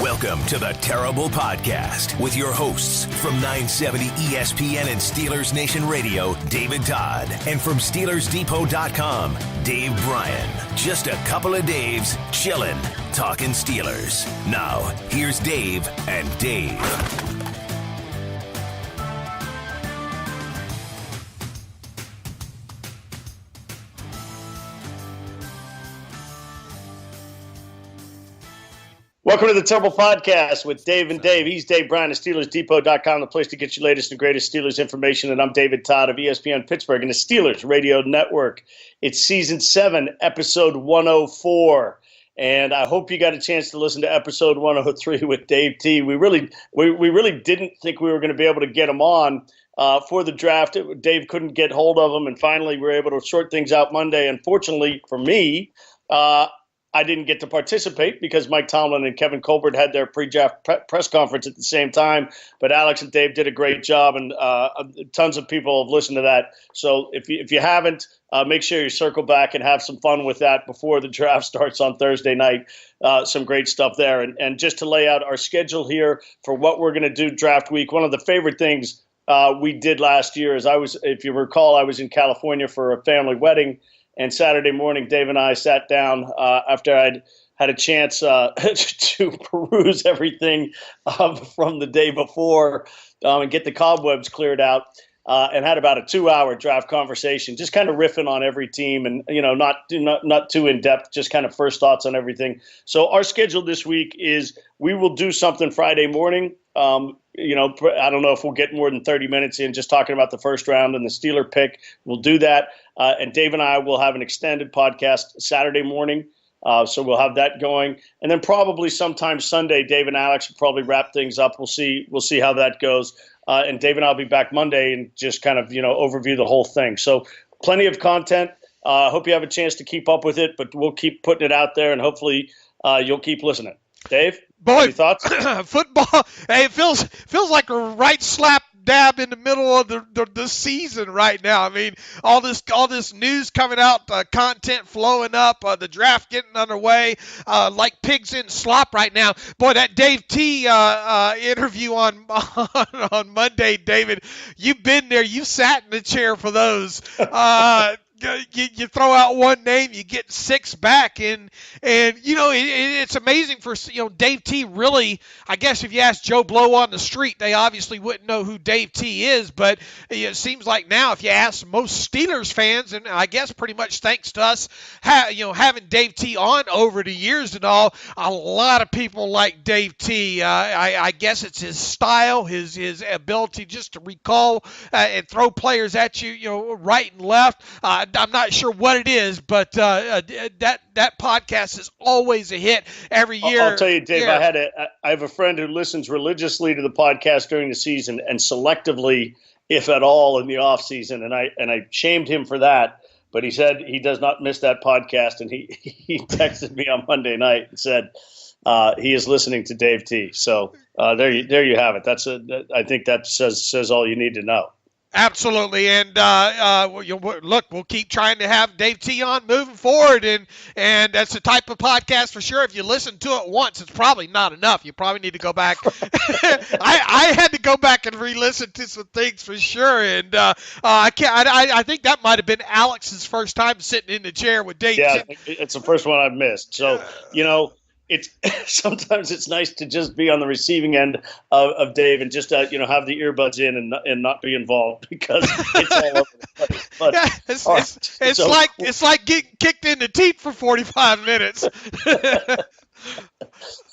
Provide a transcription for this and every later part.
Welcome to the Terrible Podcast with your hosts from 970 ESPN and Steelers Nation Radio, David Todd, and from SteelersDepot.com, Dave Bryan. Just a couple of Daves chillin', talking Steelers. Now, here's Dave and Dave. Welcome to the Terrible Podcast with Dave and Dave. He's Dave Bryan of SteelersDepot.com, the place to get your latest and greatest Steelers information. And I'm David Todd of ESPN Pittsburgh and the Steelers Radio Network. It's Season 7, Episode 104. And I hope you got a chance to listen to Episode 103 with Dave T. We really didn't think we were going to be able to get him on for the draft. Dave couldn't get hold of him, and finally we were able to sort things out Monday. Unfortunately for me, I didn't get to participate because Mike Tomlin and Kevin Colbert had their pre-draft press conference at the same time. But Alex and Dave did a great job, and tons of people have listened to that. So if you haven't, make sure you circle back and have some fun with that before the draft starts on Thursday night. Some great stuff there. And just to lay out our schedule here for what we're going to do draft week, one of the favorite things we did last year is if you recall, I was in California for a family wedding. And Saturday morning, Dave and I sat down after I'd had a chance to peruse everything from the day before and get the cobwebs cleared out, and had about a 2-hour draft conversation, just kind of riffing on every team and, not too in-depth, just kind of first thoughts on everything. So our schedule this week is we will do something Friday morning. I don't know if we'll get more than 30 minutes in just talking about the first round and the Steeler pick. We'll do that. And Dave and I will have an extended podcast Saturday morning. So we'll have that going. And then probably sometime Sunday, Dave and Alex will probably wrap things up. We'll see how that goes. And Dave and I will be back Monday and just kind of, overview the whole thing. So plenty of content. Hope you have a chance to keep up with it, but we'll keep putting it out there and hopefully you'll keep listening. Dave? Boy, any thoughts? Football. Hey, it feels like a right slap dab in the middle of the season right now. I mean, all this news coming out, content flowing up, the draft getting underway, like pigs in slop right now. Boy, that Dave T interview on Monday, David, you've been there. You sat in the chair for those. You throw out one name, you get 6 back, and it's amazing for Dave T. Really, I guess if you ask Joe Blow on the street, they obviously wouldn't know who Dave T. is. But it seems like now, if you ask most Steelers fans, and I guess pretty much thanks to us, having Dave T. on over the years and all, a lot of people like Dave T. I guess it's his style, his ability just to recall and throw players at you, right and left. I'm not sure what it is, but that podcast is always a hit every year. I'll tell you, Dave, yeah. I have a friend who listens religiously to the podcast during the season and selectively, if at all, in the off season. And I shamed him for that, but he said he does not miss that podcast. And he texted me on Monday night and said he is listening to Dave T. So there you have it. I think that says all you need to know. Absolutely, and look, we'll keep trying to have Dave T. on moving forward, and that's the type of podcast for sure. If you listen to it once, it's probably not enough. You probably need to go back. I had to go back and re-listen to some things for sure, and I think that might have been Alex's first time sitting in the chair with Dave. Yeah, it's the first one I've missed. So it's sometimes it's nice to just be on the receiving end of Dave and just have the earbuds in and not be involved because it's all over the place. But, yeah, it's like getting kicked in the teeth for 45 minutes.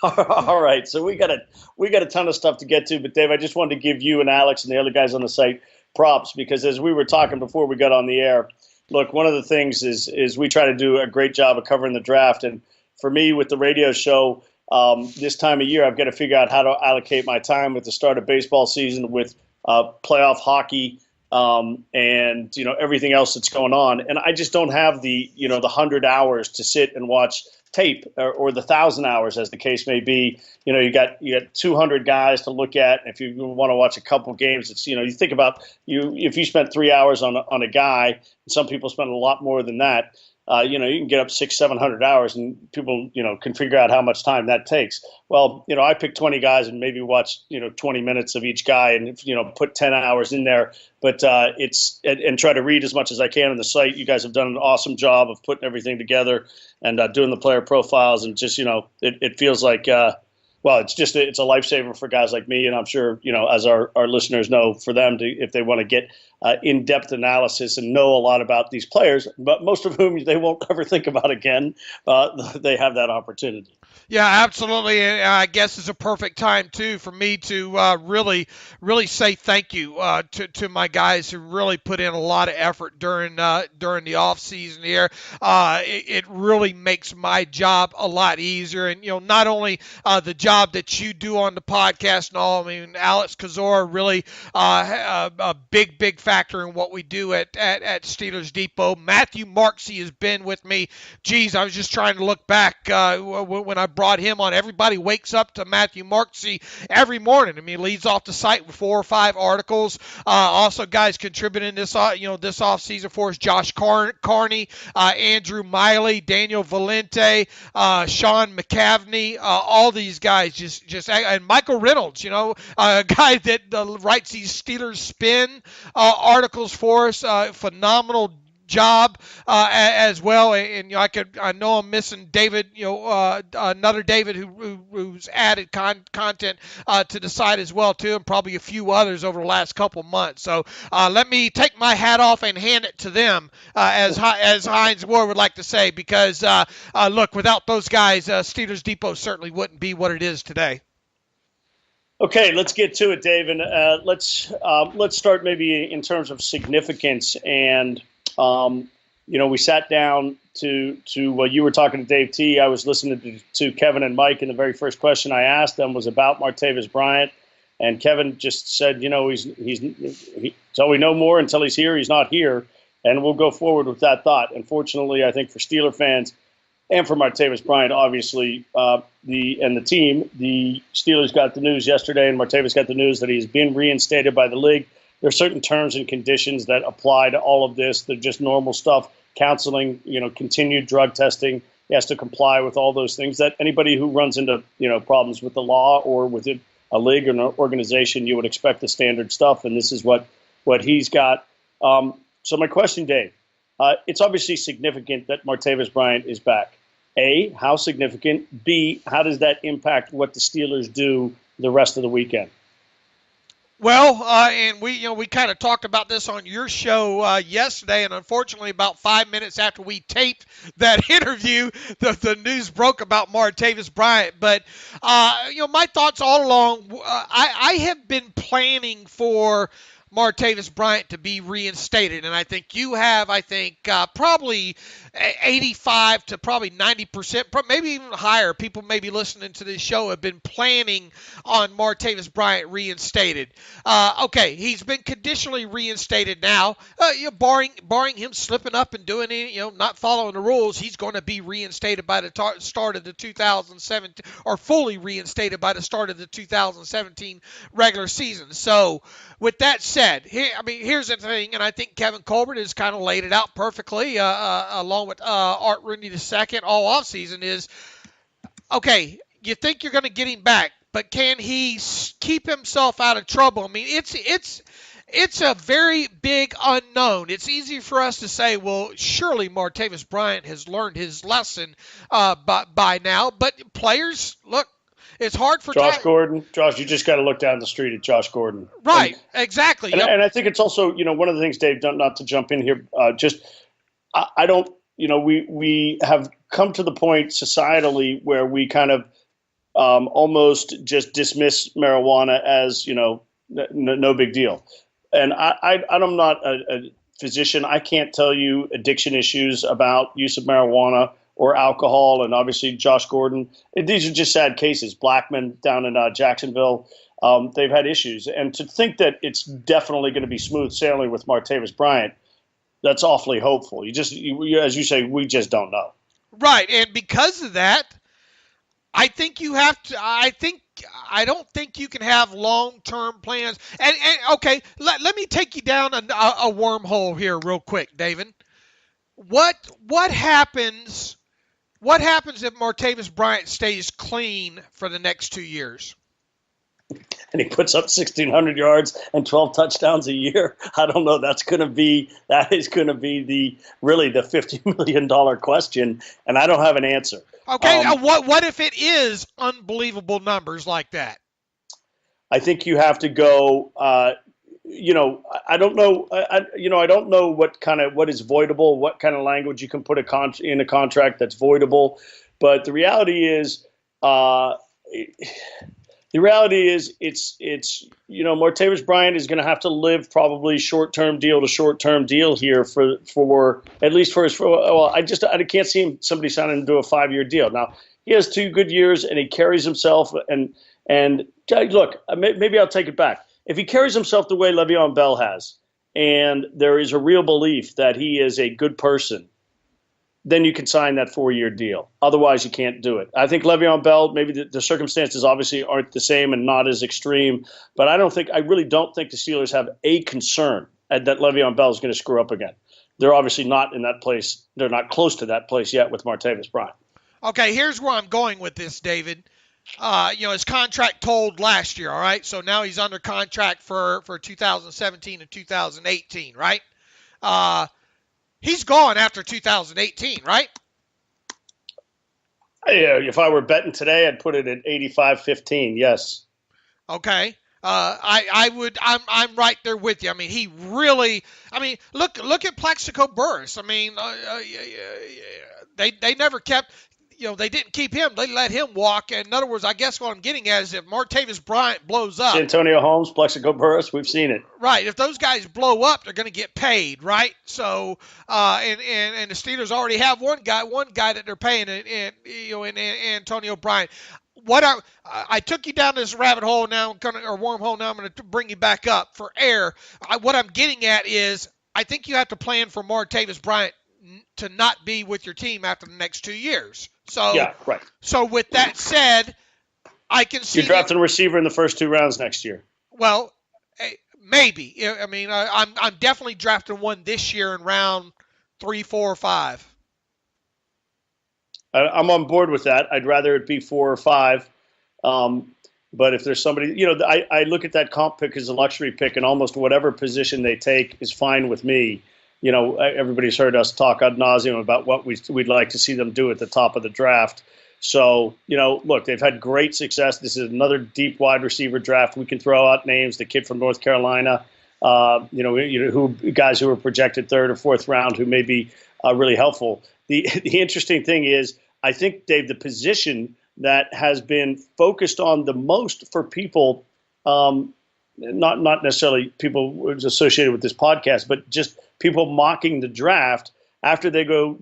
All right, so we got a ton of stuff to get to, but Dave, I just wanted to give you and Alex and the other guys on the site props because as we were talking before we got on the air, look, one of the things is we try to do a great job of covering the draft. And for me, with the radio show, this time of year, I've got to figure out how to allocate my time with the start of baseball season, with playoff hockey, and everything else that's going on. And I just don't have the 100 hours to sit and watch tape or the 1,000 hours, as the case may be. You got 200 guys to look at. If you want to watch a couple games, it's you think about if you spent 3 hours on a guy. Some people spend a lot more than that. you can get up 600-700 hours, and people, can figure out how much time that takes. Well, I pick 20 guys and maybe watch, 20 minutes of each guy and, put 10 hours in there. But and try to read as much as I can on the site. You guys have done an awesome job of putting everything together and doing the player profiles. And just, it feels like, it's a lifesaver for guys like me. And I'm sure, as our listeners know, for them to, if they want to get in-depth analysis and know a lot about these players, but most of whom they won't ever think about again, they have that opportunity. Yeah, absolutely. And I guess it's a perfect time, too, for me to really say thank you to my guys who really put in a lot of effort during the off season here. It really makes my job a lot easier. And, not only the job that you do on the podcast and all, I mean, Alex Kozora really a big factor in what we do at Steelers Depot. Matthew Marksey has been with me. Geez, I was just trying to look back when I brought him on. Everybody wakes up to Matthew Marksey every morning. I mean, he leads off the site with 4 or 5 articles. Also, guys contributing this off season for us: Josh Carney, Andrew Miley, Daniel Valente, Sean McCaffrey. All these guys just and Michael Reynolds. A guy that writes these Steelers Spin articles for us. Phenomenal job as well, and I know I'm missing David, another David who's added content to the site as well too, and probably a few others over the last couple months. So let me take my hat off and hand it to them, as Heinz Ward would like to say, because look, without those guys, Steelers Depot certainly wouldn't be what it is today. Okay, let's get to it, Dave, and let's start maybe in terms of significance. And we sat down to you were talking to Dave T. I was listening to Kevin and Mike, and the very first question I asked them was about Martavis Bryant, and Kevin just said, until we know more, until he's here, he's not here, and we'll go forward with that thought. Unfortunately, I think for Steeler fans and for Martavis Bryant, obviously, the team, the Steelers got the news yesterday, and Martavis got the news that he's been reinstated by the league. There are certain terms and conditions that apply to all of this. They're just normal stuff, counseling, continued drug testing. He has to comply with all those things that anybody who runs into, problems with the law or with a league or an organization, you would expect the standard stuff. And this is what he's got. So my question, Dave, it's obviously significant that Martavis Bryant is back. A, how significant? B, how does that impact what the Steelers do the rest of the weekend? Well, and we kind of talked about this on your show yesterday, and unfortunately, about 5 minutes after we taped that interview, the news broke about Martavis Bryant. But my thoughts all along, I have been planning for Martavis Bryant to be reinstated, and I think you have, probably 85 to probably 90%, maybe even higher. People maybe listening to this show have been planning on Martavis Bryant reinstated. Okay, he's been conditionally reinstated now. Barring him slipping up and doing any, not following the rules, he's going to be reinstated by the start of the 2017, or fully reinstated by the start of the 2017 regular season. So, with that said, here's the thing, and I think Kevin Colbert has kind of laid it out perfectly, along with Art Rooney II all offseason, is, okay, you think you're going to get him back, but can he keep himself out of trouble? I mean, it's a very big unknown. It's easy for us to say, well, surely Martavis Bryant has learned his lesson by now, but players, look, it's hard for Josh Gordon. Josh, you just got to look down the street at Josh Gordon. Right, exactly. And I think it's also, one of the things, Dave, not to jump in here, I don't, we have come to the point societally where we kind of almost just dismiss marijuana as, no big deal. And I'm not a physician. I can't tell you addiction issues about use of marijuana or alcohol, and obviously Josh Gordon. These are just sad cases. Blackman down in Jacksonville, they've had issues. And to think that it's definitely going to be smooth sailing with Martavis Bryant, that's awfully hopeful. As you say, we just don't know. Right, and because of that, I think you have to. I don't think you can have long-term plans. And okay, let me take you down a wormhole here real quick, David. what happens? What happens if Martavis Bryant stays clean for the next 2 years? And he puts up 1,600 yards and 12 touchdowns a year. I don't know. That is going to be the $50 million question, and I don't have an answer. Okay, what if it is unbelievable numbers like that? I think you have to go. I don't know. I don't know what is voidable, what kind of language you can put in a contract that's voidable. But the reality is, it's Martavis Bryant is going to have to live probably short-term deal to short-term deal here for at least for his. I can't see somebody signing him to a 5-year deal. Now he has 2 good years and he carries himself and look, maybe I'll take it back. If he carries himself the way Le'Veon Bell has, and there is a real belief that he is a good person, then you can sign that 4-year deal. Otherwise, you can't do it. I think Le'Veon Bell, maybe the circumstances obviously aren't the same and not as extreme, but I really don't think the Steelers have a concern that Le'Veon Bell is going to screw up again. They're obviously not in that place. They're not close to that place yet with Martavis Bryant. Okay, here's where I'm going with this, David. His contract told last year, all right? So now he's under contract for 2017 and 2018, right? He's gone after 2018, right? Yeah, if I were betting today, I'd put it at 85-15, yes. Okay. I'm right there with you. I mean, he really, look at Plaxico Burress. I mean, they never kept, they didn't keep him. They let him walk. And in other words, I guess what I'm getting at is if Martavis Bryant blows up. Antonio Holmes, Plaxico Burress, we've seen it. Right. If those guys blow up, they're going to get paid, right? So, and the Steelers already have one guy that they're paying, and Antonio Bryant. What I took you down this rabbit hole now, or wormhole. Now I'm going to bring you back up for air. What I'm getting at is I think you have to plan for Martavis Bryant to not be with your team after the next 2 years. So yeah, right. So with that said, I can see you're drafting a receiver in the first 2 rounds next year. Well, maybe. I mean, I'm definitely drafting one this year in round 3, 4, or 5. I'm on board with that. I'd rather it be 4 or 5. But if there's somebody, I look at that comp pick as a luxury pick, and almost whatever position they take is fine with me. Everybody's heard us talk ad nauseum about what we'd like to see them do at the top of the draft. So, look, they've had great success. This is another deep wide receiver draft. We can throw out names, the kid from North Carolina, guys who were projected 3rd or 4th round who may be really helpful. The interesting thing is, I think, Dave, the position that has been focused on the most for people, not necessarily people associated with this podcast, but just people mocking the draft after they go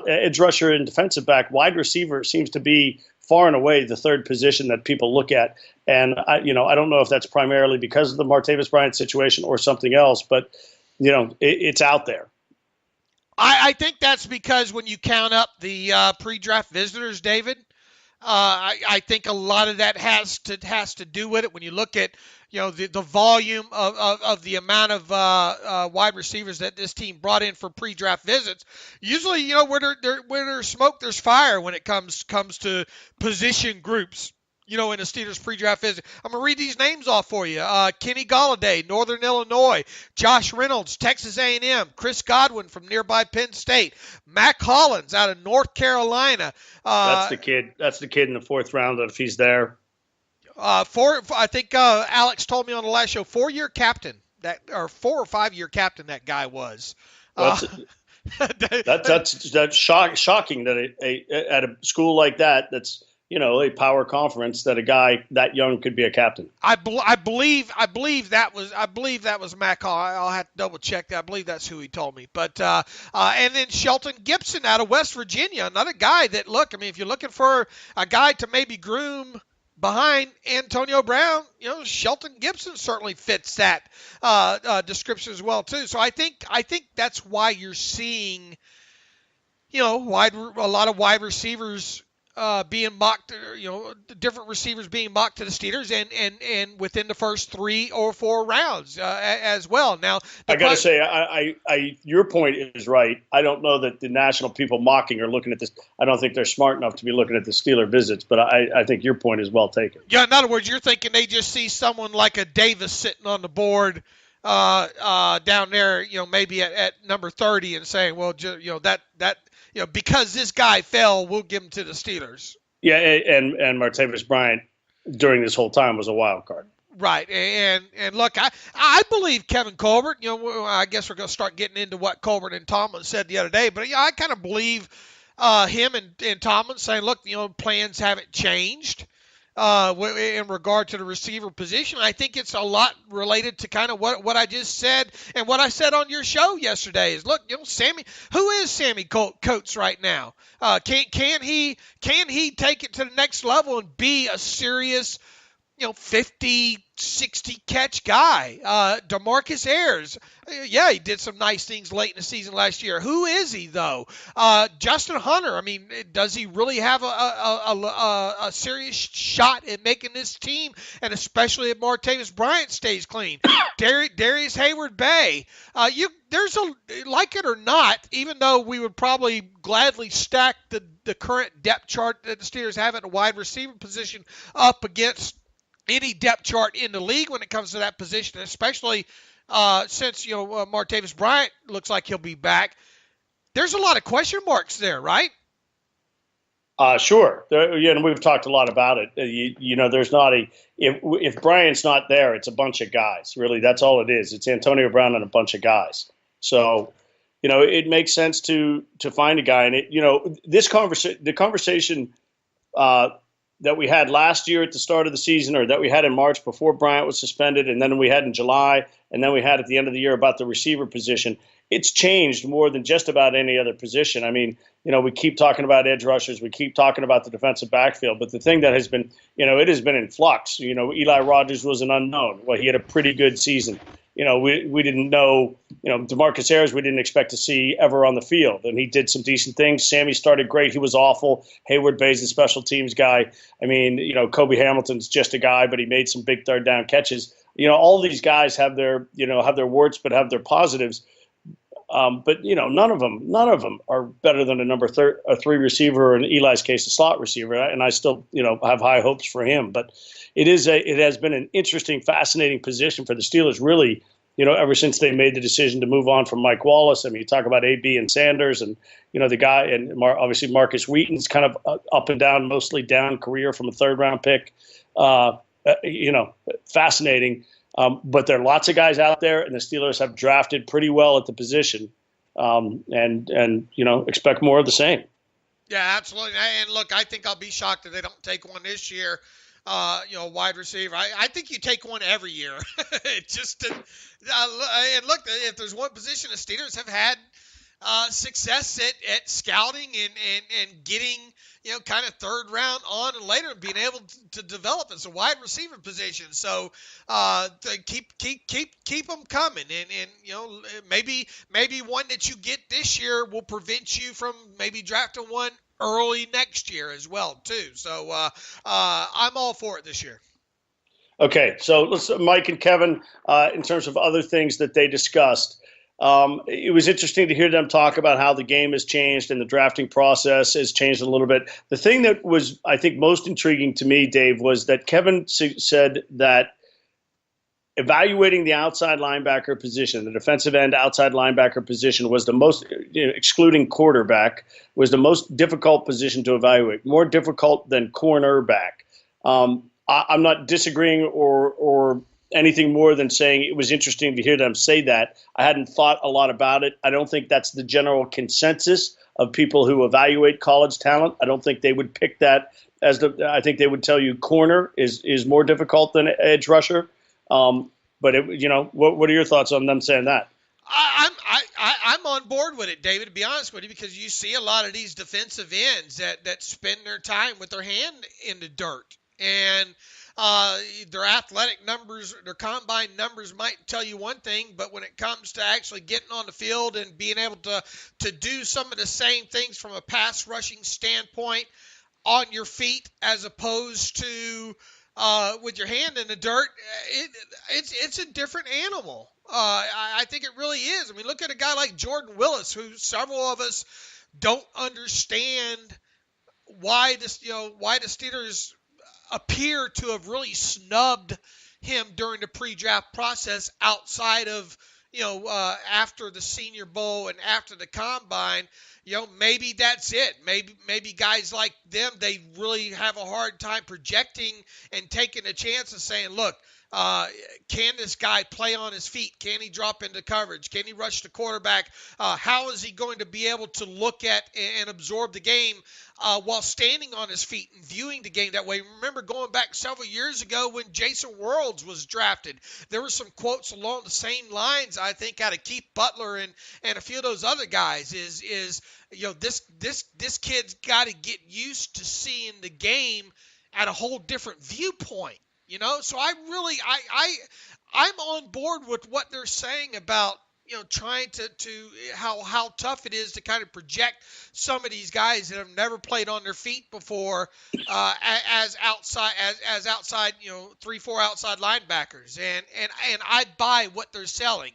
edge rusher and defensive back. Wide receiver seems to be far and away the 3rd position that people look at. And I don't know if that's primarily because of the Martavis Bryant situation or something else, but it's out there. I think that's because when you count up the pre-draft visitors, David, I think a lot of that has to do with it. When you look at the volume of the amount of wide receivers that this team brought in for pre-draft visits, usually where there's smoke, there's fire when it comes to position groups. In a Steelers pre-draft visit. I'm going to read these names off for you. Kenny Golladay, Northern Illinois. Josh Reynolds, Texas A&M. Chris Godwin from nearby Penn State. Mac Hollins out of North Carolina. That's the kid in the 4th round if he's there. I think Alex told me on the last show, 4-year captain. 4 or 5-year captain that guy was. That's shocking that at a school like that's a power conference that a guy that young could be a captain. I believe that was Mac Hall. I'll have to double check that. I believe that's who he told me. But and then Shelton Gibson out of West Virginia, another guy that if you're looking for a guy to maybe groom behind Antonio Brown, Shelton Gibson certainly fits that description as well too. So I think that's why you're seeing a lot of wide receivers being mocked, different receivers being mocked to the Steelers, and within the first 3 or 4 rounds as well. Now, I got to say, your point is right. I don't know that the national people mocking are looking at this. I don't think they're smart enough to be looking at the Steeler visits, but I think your point is well taken. Yeah, in other words, you're thinking they just see someone like a Davis sitting on the board down there, maybe at number 30, and saying, well, because this guy fell, we'll give him to the Steelers. Yeah, and Martavis Bryant during this whole time was a wild card. Right, and look, I believe Kevin Colbert. I guess we're going to start getting into what Colbert and Tomlin said the other day, but I kind of believe him and Tomlin saying, look, plans haven't changed in regard to the receiver position. I think it's a lot related to kind of what I just said and what I said on your show yesterday. Is look, Sammy, who is Sammy Coates right now? Can he take it to the next level and be a serious 50, 60 catch guy? DeMarcus Ayers, yeah, he did some nice things late in the season last year. Who is he, though? Justin Hunter, I mean, does he really have a serious shot at making this team, and especially if Martavis Bryant stays clean? Darius Hayward-Bay, there's like it or not, even though we would probably gladly stack the current depth chart that the Steelers have at the wide receiver position up against any depth chart in the league when it comes to that position, especially since Martavis Bryant looks like he'll be back. There's a lot of question marks there, right? Sure. And we've talked a lot about it. There's not if Bryant's not there, it's a bunch of guys. Really, that's all it is. It's Antonio Brown and a bunch of guys. So, it makes sense to find a guy. And the conversation that we had last year at the start of the season, or that we had in March before Bryant was suspended, and then we had in July, and then we had at the end of the year about the receiver position, it's changed more than just about any other position. I mean, we keep talking about edge rushers, we keep talking about the defensive backfield, but the thing that has been, it has been in flux. Eli Rogers was an unknown. Well, he had a pretty good season. We didn't know, DeMarcus Ayers we didn't expect to see ever on the field, and he did some decent things. Sammy started great. He was awful. Hayward-Bay's a special teams guy. I mean, Kobe Hamilton's just a guy, but he made some big third down catches. All these guys have their warts, but have their positives. But none of them are better than a 3 receiver, or in Eli's case, a slot receiver. And I still, have high hopes for him. But it has been an interesting, fascinating position for the Steelers, really, ever since they made the decision to move on from Mike Wallace. I mean, you talk about AB and Sanders, and the guy, and obviously Marcus Wheaton's kind of up and down, mostly down career from a 3rd-round pick. Fascinating. But there are lots of guys out there, and the Steelers have drafted pretty well at the position, and expect more of the same. Yeah, absolutely. And look, I think I'll be shocked if they don't take one this year. Wide receiver. I think you take one every year. And look, if there's one position the Steelers have had success at scouting and getting, kind of 3rd round on and later, and being able to develop as a wide receiver position. So keep them coming, and maybe one that you get this year will prevent you from maybe drafting one early next year as well too. So I'm all for it this year. Okay, so let's Mike and Kevin, in terms of other things that they discussed. It was interesting to hear them talk about how the game has changed and the drafting process has changed a little bit. The thing that was, I think, most intriguing to me, Dave, was that Kevin said that evaluating the outside linebacker position, the defensive end outside linebacker position, was the most, excluding quarterback, was the most difficult position to evaluate, more difficult than cornerback. I'm not disagreeing or anything more than saying it was interesting to hear them say that. I hadn't thought a lot about it. I don't think that's the general consensus of people who evaluate college talent. I don't think they would pick that as I think they would tell you corner is more difficult than edge rusher. But what are your thoughts on them saying that? I'm on board with it, David, to be honest with you, because you see a lot of these defensive ends that spend their time with their hand in the dirt. And their athletic numbers, their combine numbers might tell you one thing, but when it comes to actually getting on the field and being able to do some of the same things from a pass rushing standpoint, on your feet as opposed to with your hand in the dirt, it's a different animal. I think it really is. I mean, look at a guy like Jordan Willis, who several of us don't understand why the Steelers appear to have really snubbed him during the pre-draft process outside of, after the Senior Bowl and after the Combine. Maybe that's it. Maybe guys like them, they really have a hard time projecting and taking a chance of saying, look, can this guy play on his feet? Can he drop into coverage? Can he rush the quarterback? How is he going to be able to look at and absorb the game while standing on his feet and viewing the game that way? Remember going back several years ago when Jason Worlds was drafted, there were some quotes along the same lines, I think, out of Keith Butler and a few of those other guys is this kid's got to get used to seeing the game at a whole different viewpoint. So I'm on board with what they're saying about, trying to how tough it is to kind of project some of these guys that have never played on their feet before as outside 3-4 outside linebackers. And I buy what they're selling.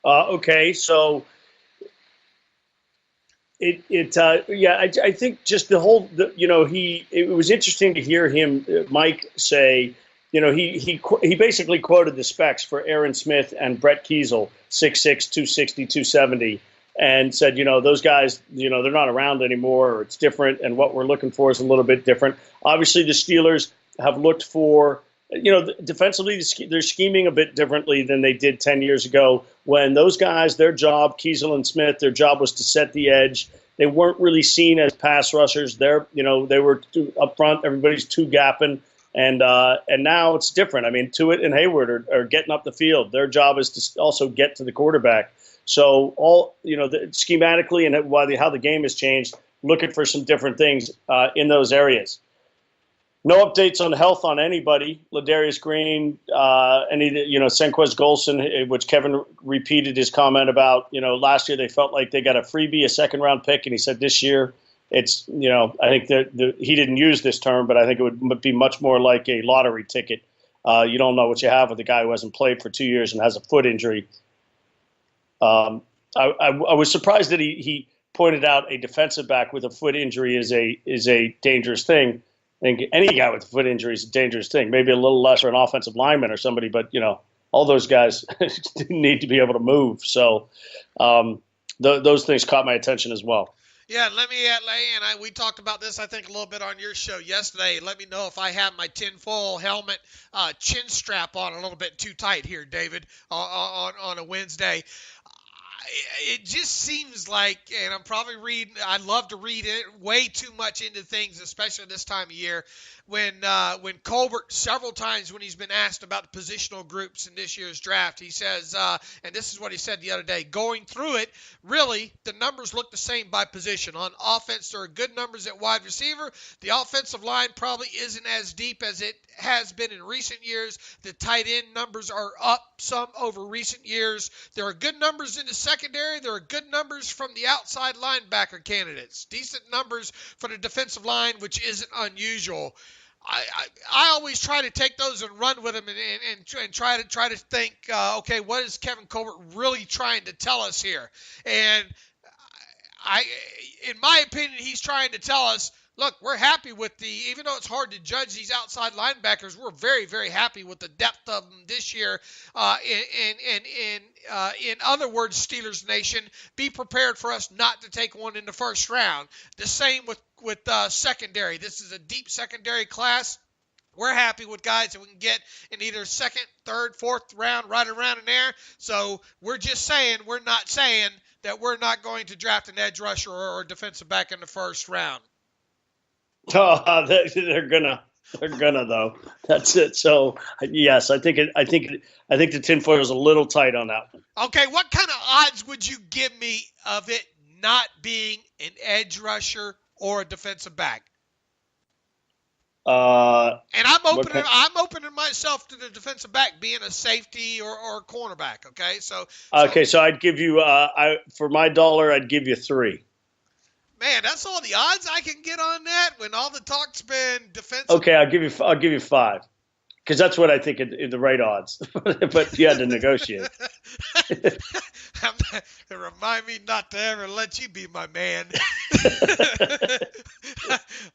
Okay, so I think just the whole, it was interesting to hear him, Mike, say, he basically quoted the specs for Aaron Smith and Brett Kiesel, 6'6", 260, 270, and said, those guys, they're not around anymore, or it's different, and what we're looking for is a little bit different. Obviously, the Steelers have looked for, defensively, they're scheming a bit differently than they did 10 years ago when those guys, their job, Kiesel and Smith, their job was to set the edge. They weren't really seen as pass rushers. They were up front. Everybody's two gapping. And now it's different. I mean, Tuitt and Hayward are getting up the field. Their job is to also get to the quarterback. So schematically and how the game has changed, looking for some different things in those areas. No updates on health on anybody. Ladarius Green, Senquez Golson, which Kevin repeated his comment about. Last year they felt like they got a freebie, a second-round pick, and he said this year it's, I think that he didn't use this term, but I think it would be much more like a lottery ticket. You don't know what you have with a guy who hasn't played for 2 years and has a foot injury. I was surprised that he pointed out a defensive back with a foot injury is a dangerous thing. I think any guy with a foot injury is a dangerous thing. Maybe a little less for an offensive lineman or somebody, but all those guys need to be able to move. So those things caught my attention as well. Yeah, let me we talked about this, I think, a little bit on your show yesterday. Let me know if I have my tinfoil helmet chin strap on a little bit too tight here, David, on a Wednesday. It just seems like, and I'm probably I love to read it way too much into things, especially this time of year, when Colbert, several times when he's been asked about the positional groups in this year's draft, he says, and this is what he said the other day, going through it, really, the numbers look the same by position. On offense, there are good numbers at wide receiver. The offensive line probably isn't as deep as it has been in recent years. The tight end numbers are up some over recent years. There are good numbers in the secondary. There are good numbers from the outside linebacker candidates. Decent numbers for the defensive line, which isn't unusual. I always try to take those and run with them and try to think, okay, what is Kevin Colbert really trying to tell us here? And in my opinion, he's trying to tell us, look, we're happy with even though it's hard to judge these outside linebackers, we're very, very happy with the depth of them this year. In other words, Steelers Nation, be prepared for us not to take one in the first round. The same with secondary. This is a deep secondary class. We're happy with guys that we can get in either second, third, fourth round, right around in there. So we're just saying, we're not saying that we're not going to draft an edge rusher or a defensive back in the first round. Oh, they're gonna though. That's it. So yes, I think the tinfoil is a little tight on that one. Okay, what kind of odds would you give me of it not being an edge rusher or a defensive back? And I'm opening myself to the defensive back being a safety or a cornerback. Okay, so I'd give you for my dollar, I'd give you 3. Man, that's all the odds I can get on that when all the talk's been defensive. Okay, I'll give you 5 because that's what I think are the right odds. But you had to negotiate. Remind me not to ever let you be my man.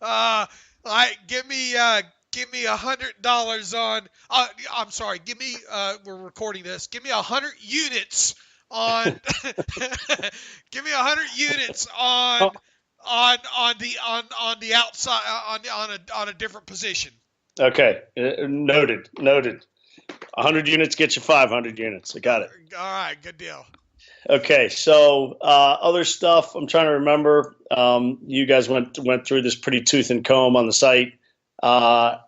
All right, give me $100 on. I'm sorry. Give me. We're recording this. Give me 100 units on. Give me 100 units on the outside on a different position. Okay, noted. 100 units get you 500 units. I got it. All right, good deal. Okay, so other stuff I'm trying to remember. You guys went through this pretty tooth and comb on the site. Quarterbacks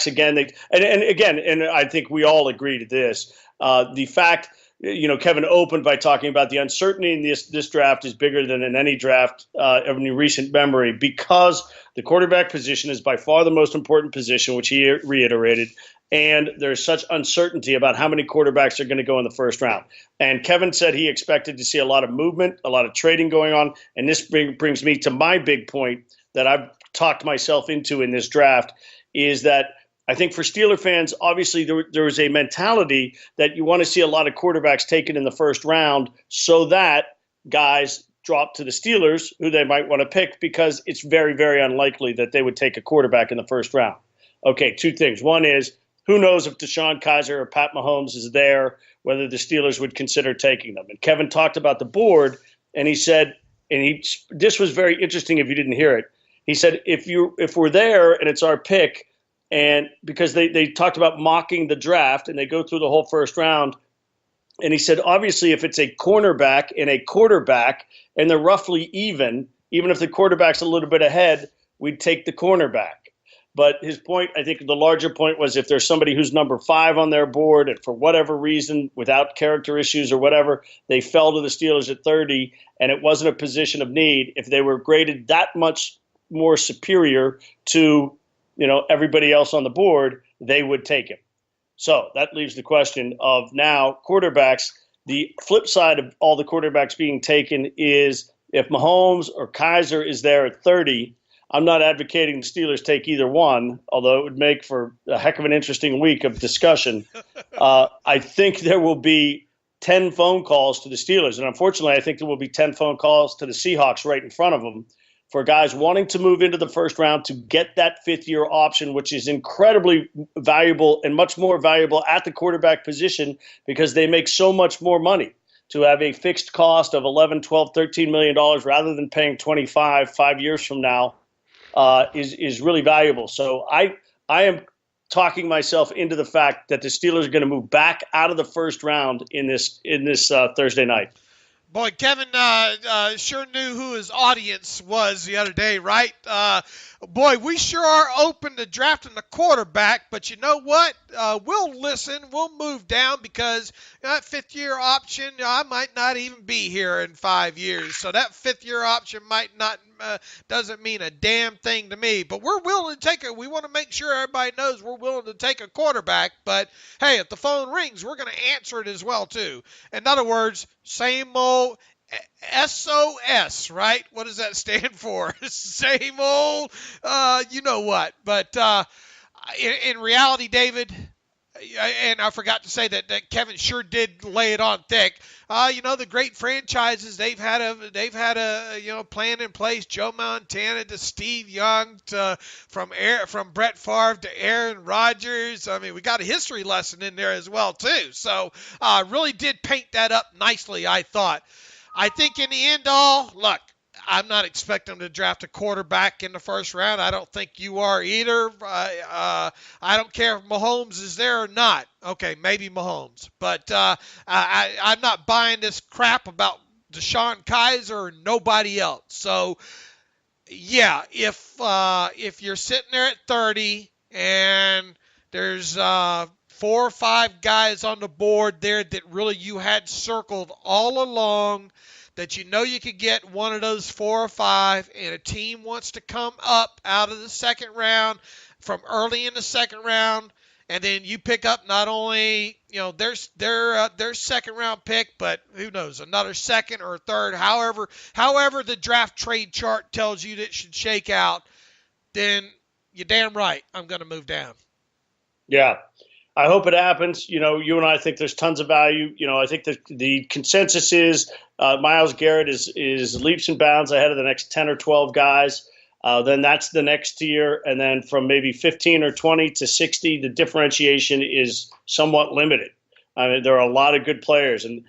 again. And I think we all agree to this. The fact, Kevin opened by talking about the uncertainty in this draft is bigger than in any draft of any recent memory because the quarterback position is by far the most important position, which he reiterated. And there's such uncertainty about how many quarterbacks are going to go in the first round. And Kevin said he expected to see a lot of movement, a lot of trading going on. And this brings me to my big point that I've talked myself into in this draft is that I think for Steeler fans, obviously there is a mentality that you want to see a lot of quarterbacks taken in the first round so that guys drop to the Steelers who they might want to pick because it's very, very unlikely that they would take a quarterback in the first round. Okay, 2 things. One is, who knows if Deshaun Kaiser or Pat Mahomes is there, whether the Steelers would consider taking them. And Kevin talked about the board, and he said, this was very interesting if you didn't hear it. He said, if we're there and it's our pick, and because they talked about mocking the draft and they go through the whole first round, and he said, obviously, if it's a cornerback and a quarterback and they're roughly even if the quarterback's a little bit ahead, we'd take the cornerback. But his point, I think the larger point was if there's somebody who's number 5 on their board and for whatever reason, without character issues or whatever, they fell to the Steelers at 30 and it wasn't a position of need, if they were graded that much more superior to, everybody else on the board, they would take him. So that leaves the question of now quarterbacks. The flip side of all the quarterbacks being taken is if Mahomes or Kaiser is there at 30, I'm not advocating the Steelers take either one, although it would make for a heck of an interesting week of discussion. I think there will be 10 phone calls to the Steelers, and unfortunately I think there will be 10 phone calls to the Seahawks right in front of them for guys wanting to move into the first round to get that 5th-year option, which is incredibly valuable and much more valuable at the quarterback position because they make so much more money. To have a fixed cost of $11, $12, $13 million rather than paying 25 5 years from now is really valuable. So I am talking myself into the fact that the Steelers are going to move back out of the first round in this Thursday night. Boy, Kevin sure knew who his audience was the other day, right? Boy, we sure are open to drafting the quarterback, but you know what? We'll listen. We'll move down because that 5th-year option, I might not even be here in 5 years. So that 5th-year option doesn't mean a damn thing to me. But we're willing to take it. We want to make sure everybody knows we're willing to take a quarterback. But, hey, if the phone rings, we're going to answer it as well, too. In other words, same old SOS, right? What does that stand for? Same old, you know what. But in reality, David, and I forgot to say that Kevin sure did lay it on thick. The great franchises, they've had a plan in place. Joe Montana to Steve Young to from Brett Favre to Aaron Rodgers. I mean, we got a history lesson in there as well too. So really did paint that up nicely, I thought. I think in the end all, look, I'm not expecting them to draft a quarterback in the first round. I don't think you are either. I don't care if Mahomes is there or not. Okay, maybe Mahomes. But I'm not buying this crap about Deshaun Kaiser or nobody else. So, yeah, if you're sitting there at 30 and there's 4 or 5 guys on the board there that really you had circled all along, that you could get one of those 4 or 5, and a team wants to come up out of the second round from early in the second round, and then you pick up not only, their second round pick, but who knows, another second or third, however the draft trade chart tells you that it should shake out, then you're damn right I'm going to move down. Yeah. I hope it happens. You and I think there's tons of value. I think that the consensus is Myles Garrett is leaps and bounds ahead of the next 10 or 12 guys. Then that's the next tier. And then from maybe 15 or 20 to 60, the differentiation is somewhat limited. I mean, there are a lot of good players. And,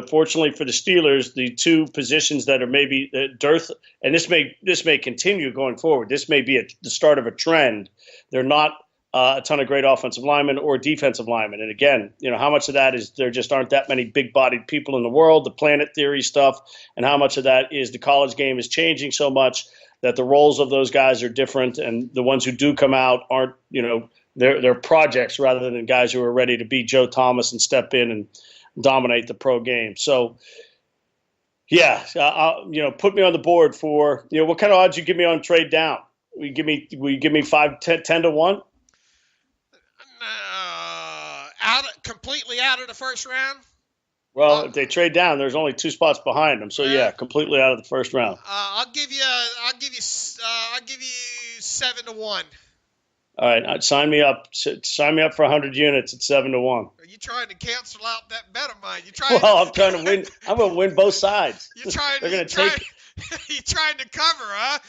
fortunately for the Steelers, the two positions that are maybe dearth, and this may continue going forward. This may be the start of a trend. They're not a ton of great offensive linemen or defensive linemen. And again, how much of that is there just aren't that many big-bodied people in the world, the planet theory stuff, and how much of that is the college game is changing so much that the roles of those guys are different, and the ones who do come out aren't, they're projects rather than guys who are ready to be Joe Thomas and step in and dominate the pro game. So, yeah, put me on the board for, what kind of odds you give me on trade down? Will you give me 5, 10 to 1? Completely out of the first round? Well, if they trade down, there's only 2 spots behind them. So yeah, completely out of the first round. I'll give you 7 to 1. All right, sign me up. Sign me up for 100 units at 7 to 1. Are you trying to cancel out that bet of mine? I'm trying to win. I'm going to win both sides. You're trying to cover, huh?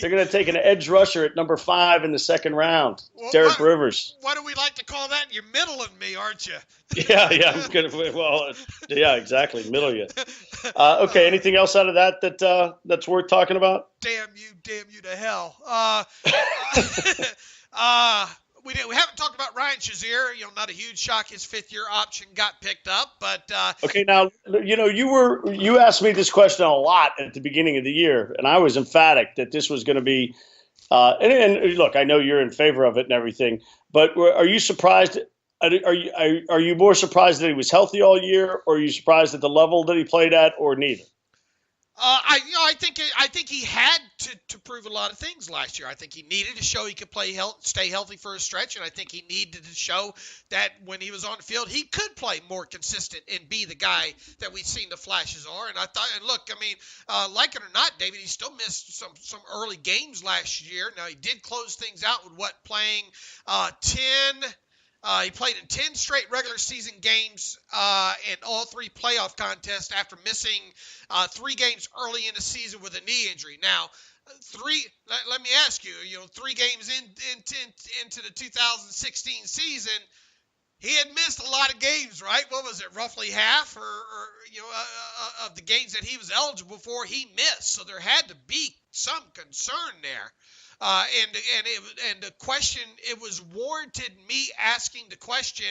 They're going to take an edge rusher at number 5 in the second round, Derek Rivers. What do we like to call that? You're middling me, aren't you? Yeah, I'm going to. Well, yeah, exactly, middle you. Okay, anything else out of that's worth talking about? Damn you to hell. We haven't talked about Ryan Shazier. Not a huge shock. His 5th-year option got picked up, but okay. Now, you asked me this question a lot at the beginning of the year, and I was emphatic that this was going to be. And look, I know you're in favor of it and everything, but are you surprised? Are you more surprised that he was healthy all year, or are you surprised at the level that he played at, or neither? I think he had to prove a lot of things last year. I think he needed to show he could stay healthy for a stretch, and I think he needed to show that when he was on the field, he could play more consistent and be the guy that we've seen the flashes are. And I thought, and look, I mean, like it or not, David, he still missed some early games last year. Now he did close things out with playing 10. He played in 10 straight regular season games and all 3 playoff contests after missing 3 games early in the season with a knee injury. Now, let me ask you, 3 games into the 2016 season, he had missed a lot of games, right? What was it, roughly half of the games that he was eligible for, he missed. So there had to be some concern there. And the question, it was warranted me asking the question,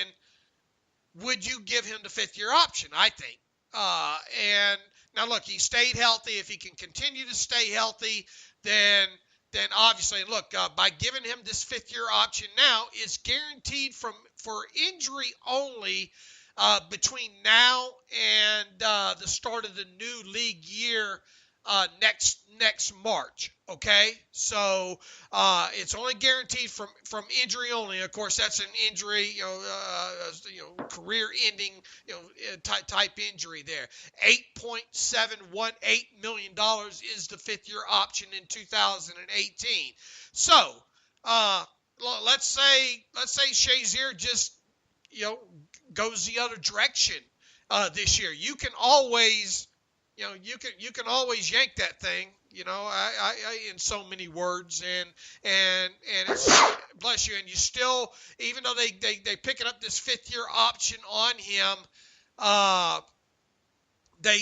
would you give him the 5th-year option? I think. And now look, he stayed healthy. If he can continue to stay healthy, then obviously, look, by giving him this 5th-year option now, it's guaranteed for injury only between now and the start of the new league year next March. Okay, so it's only guaranteed from injury only. Of course, that's an injury, career-ending, type injury there. $8.718 million is the 5th-year option in 2018. So let's say Shazier just goes the other direction this year. You can always you can always yank that thing, I in so many words, and it's, bless you, and you still, even though they picking up this 5th-year option on him, they're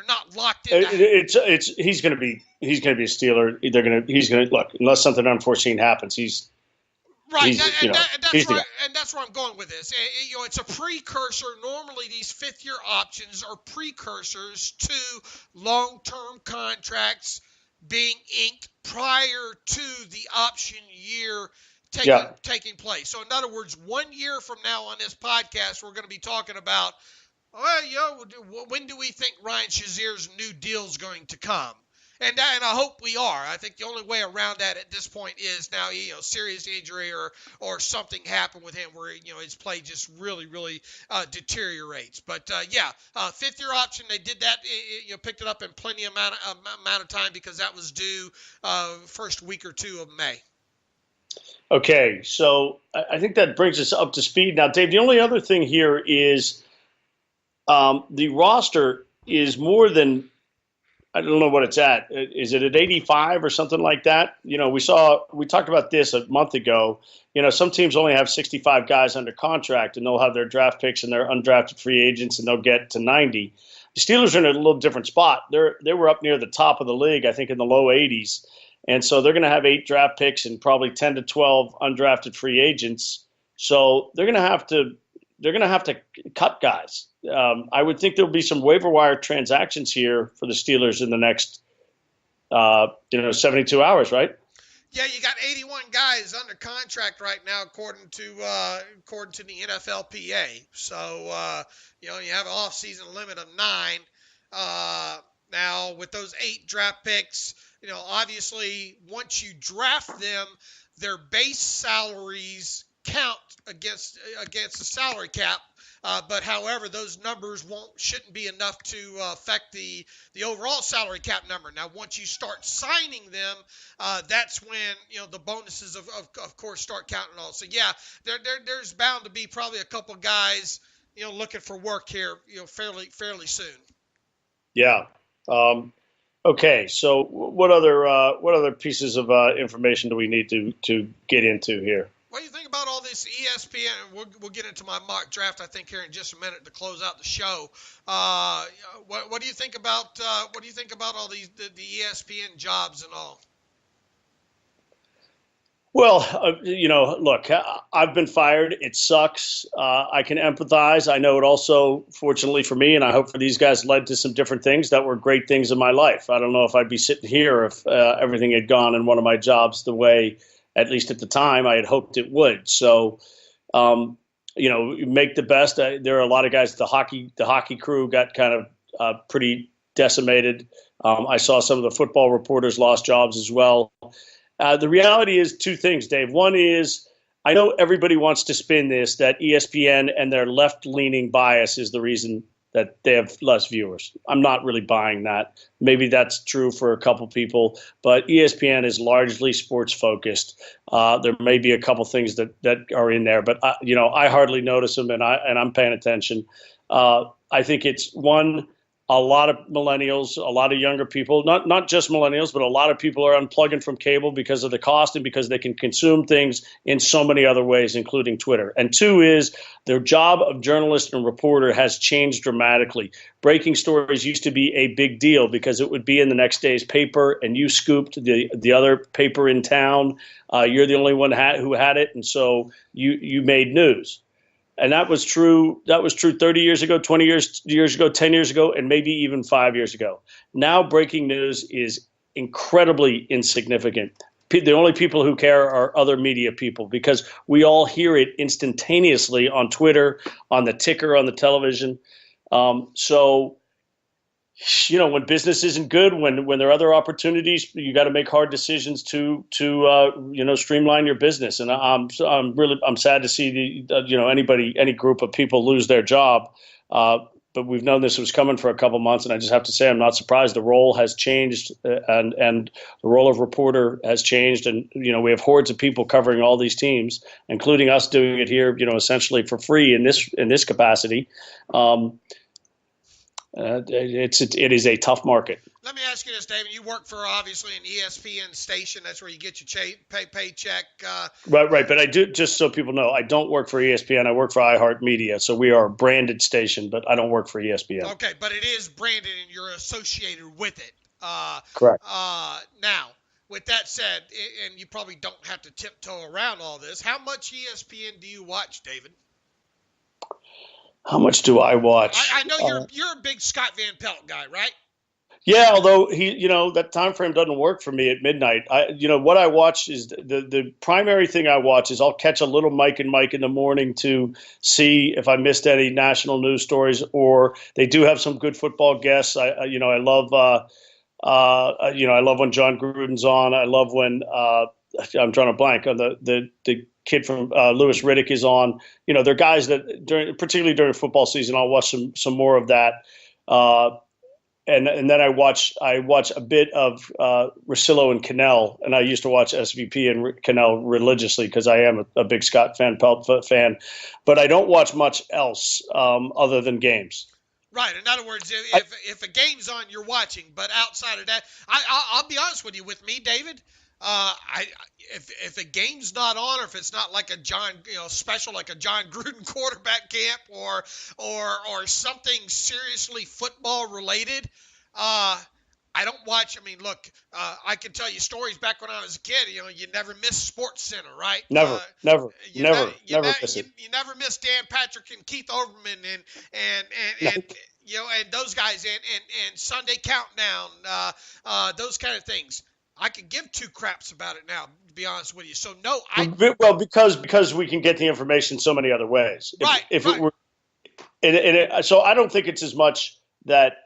not locked in. He's going to be a Steeler. He's going to look, unless something unforeseen happens. Right, and that's where I'm going with this. It's a precursor. Normally, these 5th-year options are precursors to long-term contracts being inked prior to the option year taking place. So, in other words, 1 year from now on this podcast, we're going to be talking about, when do we think Ryan Shazier's new deal is going to come? And I hope we are. I think the only way around that at this point is now, serious injury or something happened with him where, his play just really deteriorates. But, fifth-year option, they did that, picked it up in plenty amount of time because that was due first week or two of May. Okay, so I think that brings us up to speed. Now, Dave, the only other thing here is the roster is more than, I don't know what it's at. Is it at 85 or something like that? We talked about this a month ago. Some teams only have 65 guys under contract, and they'll have their draft picks and their undrafted free agents, and they'll get to 90. The Steelers are in a little different spot. They were up near the top of the league, I think in the low 80s. And so they're going to have 8 draft picks and probably 10 to 12 undrafted free agents. So they're going to have to cut guys. I would think there'll be some waiver wire transactions here for the Steelers in the next 72 hours, right? Yeah, you got 81 guys under contract right now, according to the NFLPA. So you have an off-season limit of 9. Now with those 8 draft picks, obviously once you draft them, their base salaries count against the salary cap. But however, those numbers shouldn't be enough to affect the overall salary cap number. Now, once you start signing them, that's when the bonuses of course start counting all. So yeah, there's bound to be probably a couple guys looking for work here fairly soon. Yeah. Okay. So what other pieces of information do we need to get into here? What do you think about all this ESPN? We'll get into my mock draft, I think, here in just a minute to close out the show. What do you think about all these the ESPN jobs and all? Well, look, I've been fired. It sucks. I can empathize. I know it also, fortunately for me, and I hope for these guys, led to some different things that were great things in my life. I don't know if I'd be sitting here if everything had gone in one of my jobs the way, at least at the time, I had hoped it would. So, make the best. There are a lot of guys. The hockey crew got kind of pretty decimated. I saw some of the football reporters lost jobs as well. The reality is 2 things, Dave. One is, I know everybody wants to spin this, that ESPN and their left-leaning bias is the reason that they have less viewers. I'm not really buying that. Maybe that's true for a couple people, but ESPN is largely sports-focused. There may be a couple things that are in there, but I hardly notice them, and I'm paying attention. I think it's one. A lot of millennials, a lot of younger people, not just millennials, but a lot of people are unplugging from cable because of the cost and because they can consume things in so many other ways, including Twitter. And 2 is their job of journalist and reporter has changed dramatically. Breaking stories used to be a big deal because it would be in the next day's paper, and you scooped the other paper in town. You're the only one who had it, and so you made news. And that was true. That was true 30 years ago, 20 years ago, 10 years ago, and maybe even 5 years ago. Now breaking news is incredibly insignificant. The only people who care are other media people because we all hear it instantaneously on Twitter, on the ticker, on the television. When business isn't good, when there are other opportunities, you got to make hard decisions to streamline your business. And I'm sad to see any group of people lose their job. But we've known this was coming for a couple months, and I just have to say I'm not surprised. The role has changed, and the role of reporter has changed, and we have hordes of people covering all these teams, including us doing it here, essentially for free in this capacity. It is a tough market. Let me ask you this, David. You work for obviously an ESPN station. That's where you get your paycheck. Right. But I do, just so people know, I don't work for ESPN. I work for iHeartMedia. So we are a branded station, but I don't work for ESPN. Okay, but it is branded and you're associated with it. Correct. Now, with that said, and you probably don't have to tiptoe around all this, how much ESPN do you watch, David? How much do I watch? I know you're a big Scott Van Pelt guy, right? Yeah, although that time frame doesn't work for me at midnight. What I watch is the primary thing I watch is I'll catch a little Mike and Mike in the morning to see if I missed any national news stories, or they do have some good football guests. I love I love when John Gruden's on. I love when I'm drawing a blank on the kid from Louis Riddick is on. They're guys that particularly during football season, I'll watch some more of that. And then I watch a bit of Russillo and Cannell, and I used to watch SVP and Cannell religiously because I am a big Scott Pelt fan, but I don't watch much else other than games. Right. In other words, if a game's on, you're watching. But outside of that, I'll be honest with you. With me, David, if a game's not on, or if it's not like a special like a John Gruden quarterback camp or something seriously football related, I don't watch. I mean, look, I can tell you stories back when I was a kid. You never miss Sports Center, right? Never miss it. You never miss Dan Patrick and Keith Olbermann and those guys and Sunday Countdown, those kind of things. I could give two craps about it now, to be honest with you. So no, because we can get the information so many other ways. So I don't think it's as much that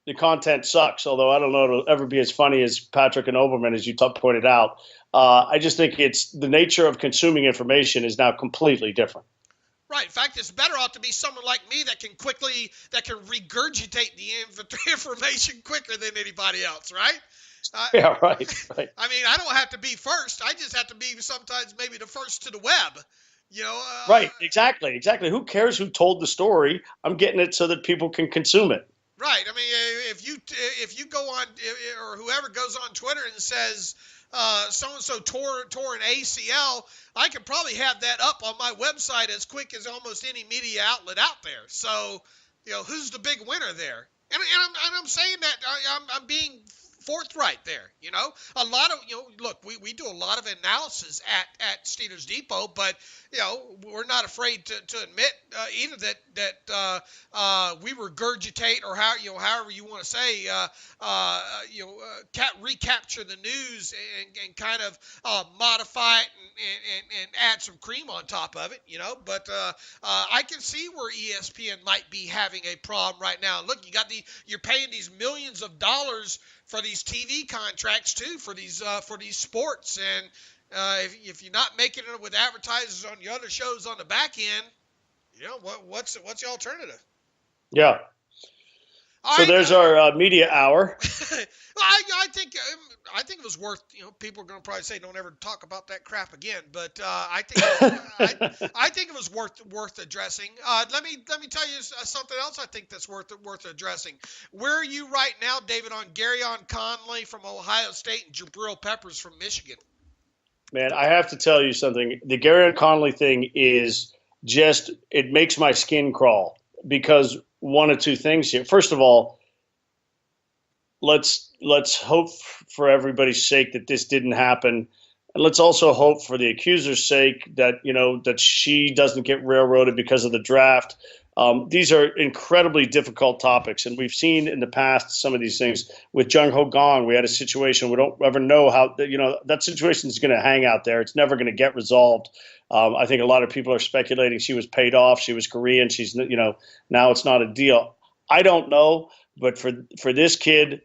the content sucks, although I don't know it'll ever be as funny as Patrick and Olbermann, as you pointed out. I just think it's the nature of consuming information is now completely different. Right. In fact, it's better off to be someone like me that can regurgitate the information quicker than anybody else, right? Yeah, right. I mean, I don't have to be first. I just have to be sometimes maybe the first to the web. Right. Exactly. Who cares who told the story? I'm getting it so that people can consume it. Right. I mean, if you go on, or whoever goes on Twitter and says so-and-so tore an ACL, I can probably have that up on my website as quick as almost any media outlet out there. So, who's the big winner there? And I'm saying that I'm being forthright there. A lot of, look, we do a lot of analysis at Steelers Depot, but we're not afraid to admit either that we regurgitate, or however you want to say, recapture the news and kind of modify it and add some cream on top of it, But I can see where ESPN might be having a problem right now. Look, you're paying these millions of dollars for these TV contracts too, for these sports, and if you're not making it with advertisers on your other shows on the back end, what's the alternative? Yeah. So there's our media hour. I think it was worth. People are going to probably say don't ever talk about that crap again, but I think it was worth addressing. Let me tell you something else. I think that's worth addressing. Where are you right now, David, on Garyon Conley from Ohio State and Jabril Peppers from Michigan? Man, I have to tell you something. The Garyon Conley thing is just it makes my skin crawl because one of two things here. First of all, let's hope for everybody's sake that this didn't happen. And let's also hope for the accuser's sake that, that she doesn't get railroaded because of the draft. These are incredibly difficult topics. And we've seen in the past some of these things with Jung Ho Gong. We had a situation. We don't ever know how, that situation is going to hang out there. It's never going to get resolved. I think a lot of people are speculating she was paid off. She was Korean. She's, now it's not a deal. I don't know. But for this kid,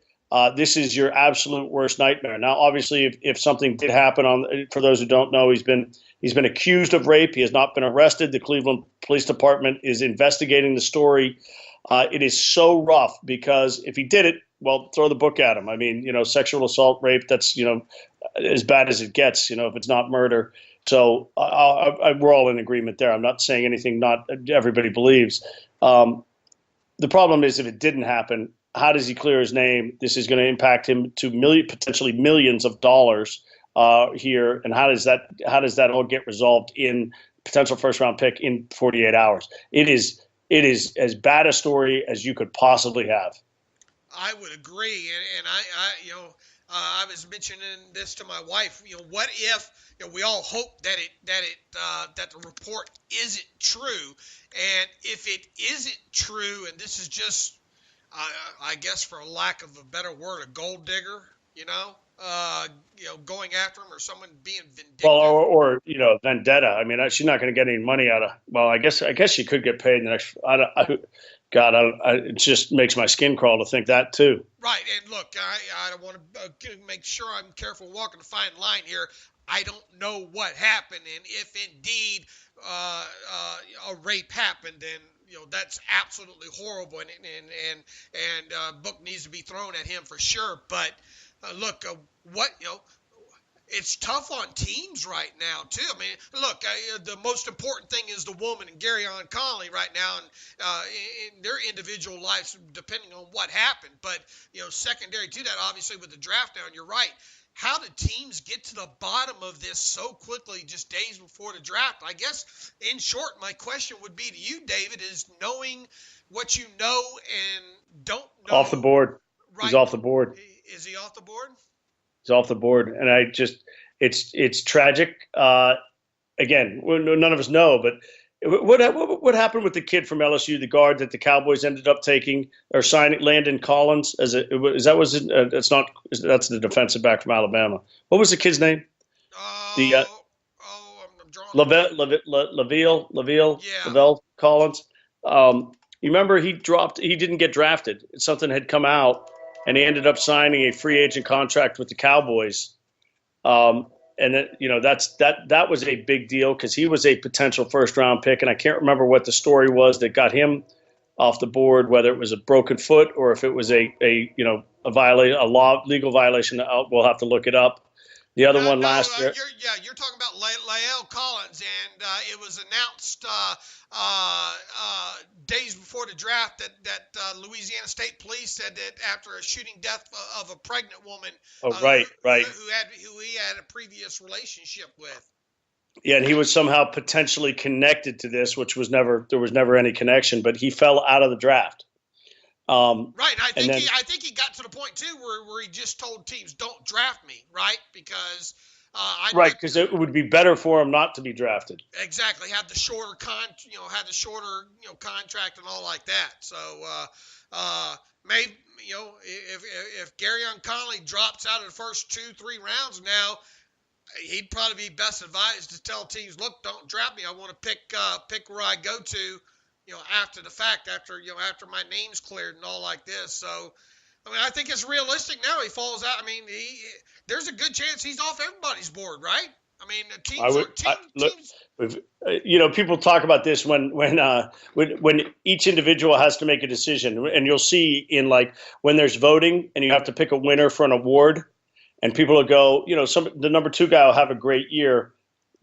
this is your absolute worst nightmare. Now, obviously, if something did happen, for those who don't know, he's been accused of rape. He has not been arrested. The Cleveland Police Department is investigating the story. It is so rough because if he did it, well, throw the book at him. I mean, sexual assault, rape, that's, as bad as it gets, if it's not murder. So we're all in agreement there. I'm not saying anything not everybody believes. The problem is if it didn't happen, how does he clear his name? This is going to impact him to potentially millions of dollars here. And how does that all get resolved in potential first round pick in 48 hours? It is as bad a story as you could possibly have. I would agree. And I was mentioning this to my wife. What if we all hope that the report isn't true, and if it isn't true, and this is just I guess for a lack of a better word, a gold digger, going after him or someone being vindictive. Well, or vendetta. I mean, she's not going to get any money out of. Well, I guess she could get paid in the next. It just makes my skin crawl to think that too. Right, and look, I want to make sure I'm careful walking a fine line here. I don't know what happened, and if indeed a rape happened, then that's absolutely horrible, and book needs to be thrown at him for sure. But look, it's tough on teams right now too. I mean, look, the most important thing is the woman and Garyon Conley right now, and in their individual lives, depending on what happened. But secondary to that, obviously with the draft now, and you're right. How did teams get to the bottom of this so quickly, just days before the draft? I guess, in short, my question would be to you, David, is knowing what you know and don't know. Off the board. Right. He's off the board. Is he off the board? He's off the board, and it's tragic. Again, none of us know, but what happened with the kid from LSU, the guard that the Cowboys ended up taking or signing, Landon Collins? That's the defensive back from Alabama. What was the kid's name? I'm drawing. Lavelle Collins. You remember he didn't get drafted. Something had come out, and he ended up signing a free agent contract with the Cowboys. And that was a big deal because he was a potential first round pick, and I can't remember what the story was that got him off the board, whether it was a broken foot or if it was a legal violation. We'll have to look it up. The other one last year. You're talking about Lyle Collins, and it was announced days before the draft that Louisiana State Police said that after a shooting death of a pregnant woman, right, who he had a previous relationship with. Yeah, and he was somehow potentially connected to this, there was never any connection, but he fell out of the draft. Right. I think he got to the point too where he just told teams, "Don't draft me," right? Because because it would be better for him not to be drafted. Exactly. Had the shorter contract and all like that. So maybe if Garyon Conley drops out of the first 2-3 rounds now, he'd probably be best advised to tell teams, "Look, don't draft me. I want to pick where I go to." After the fact, after my name's cleared and all like this. So, I mean, I think it's realistic now. He falls out. I mean, there's a good chance he's off everybody's board, right? I mean, teams. People talk about this when each individual has to make a decision, and you'll see when there's voting and you have to pick a winner for an award, and people will go, the number 2 guy will have a great year,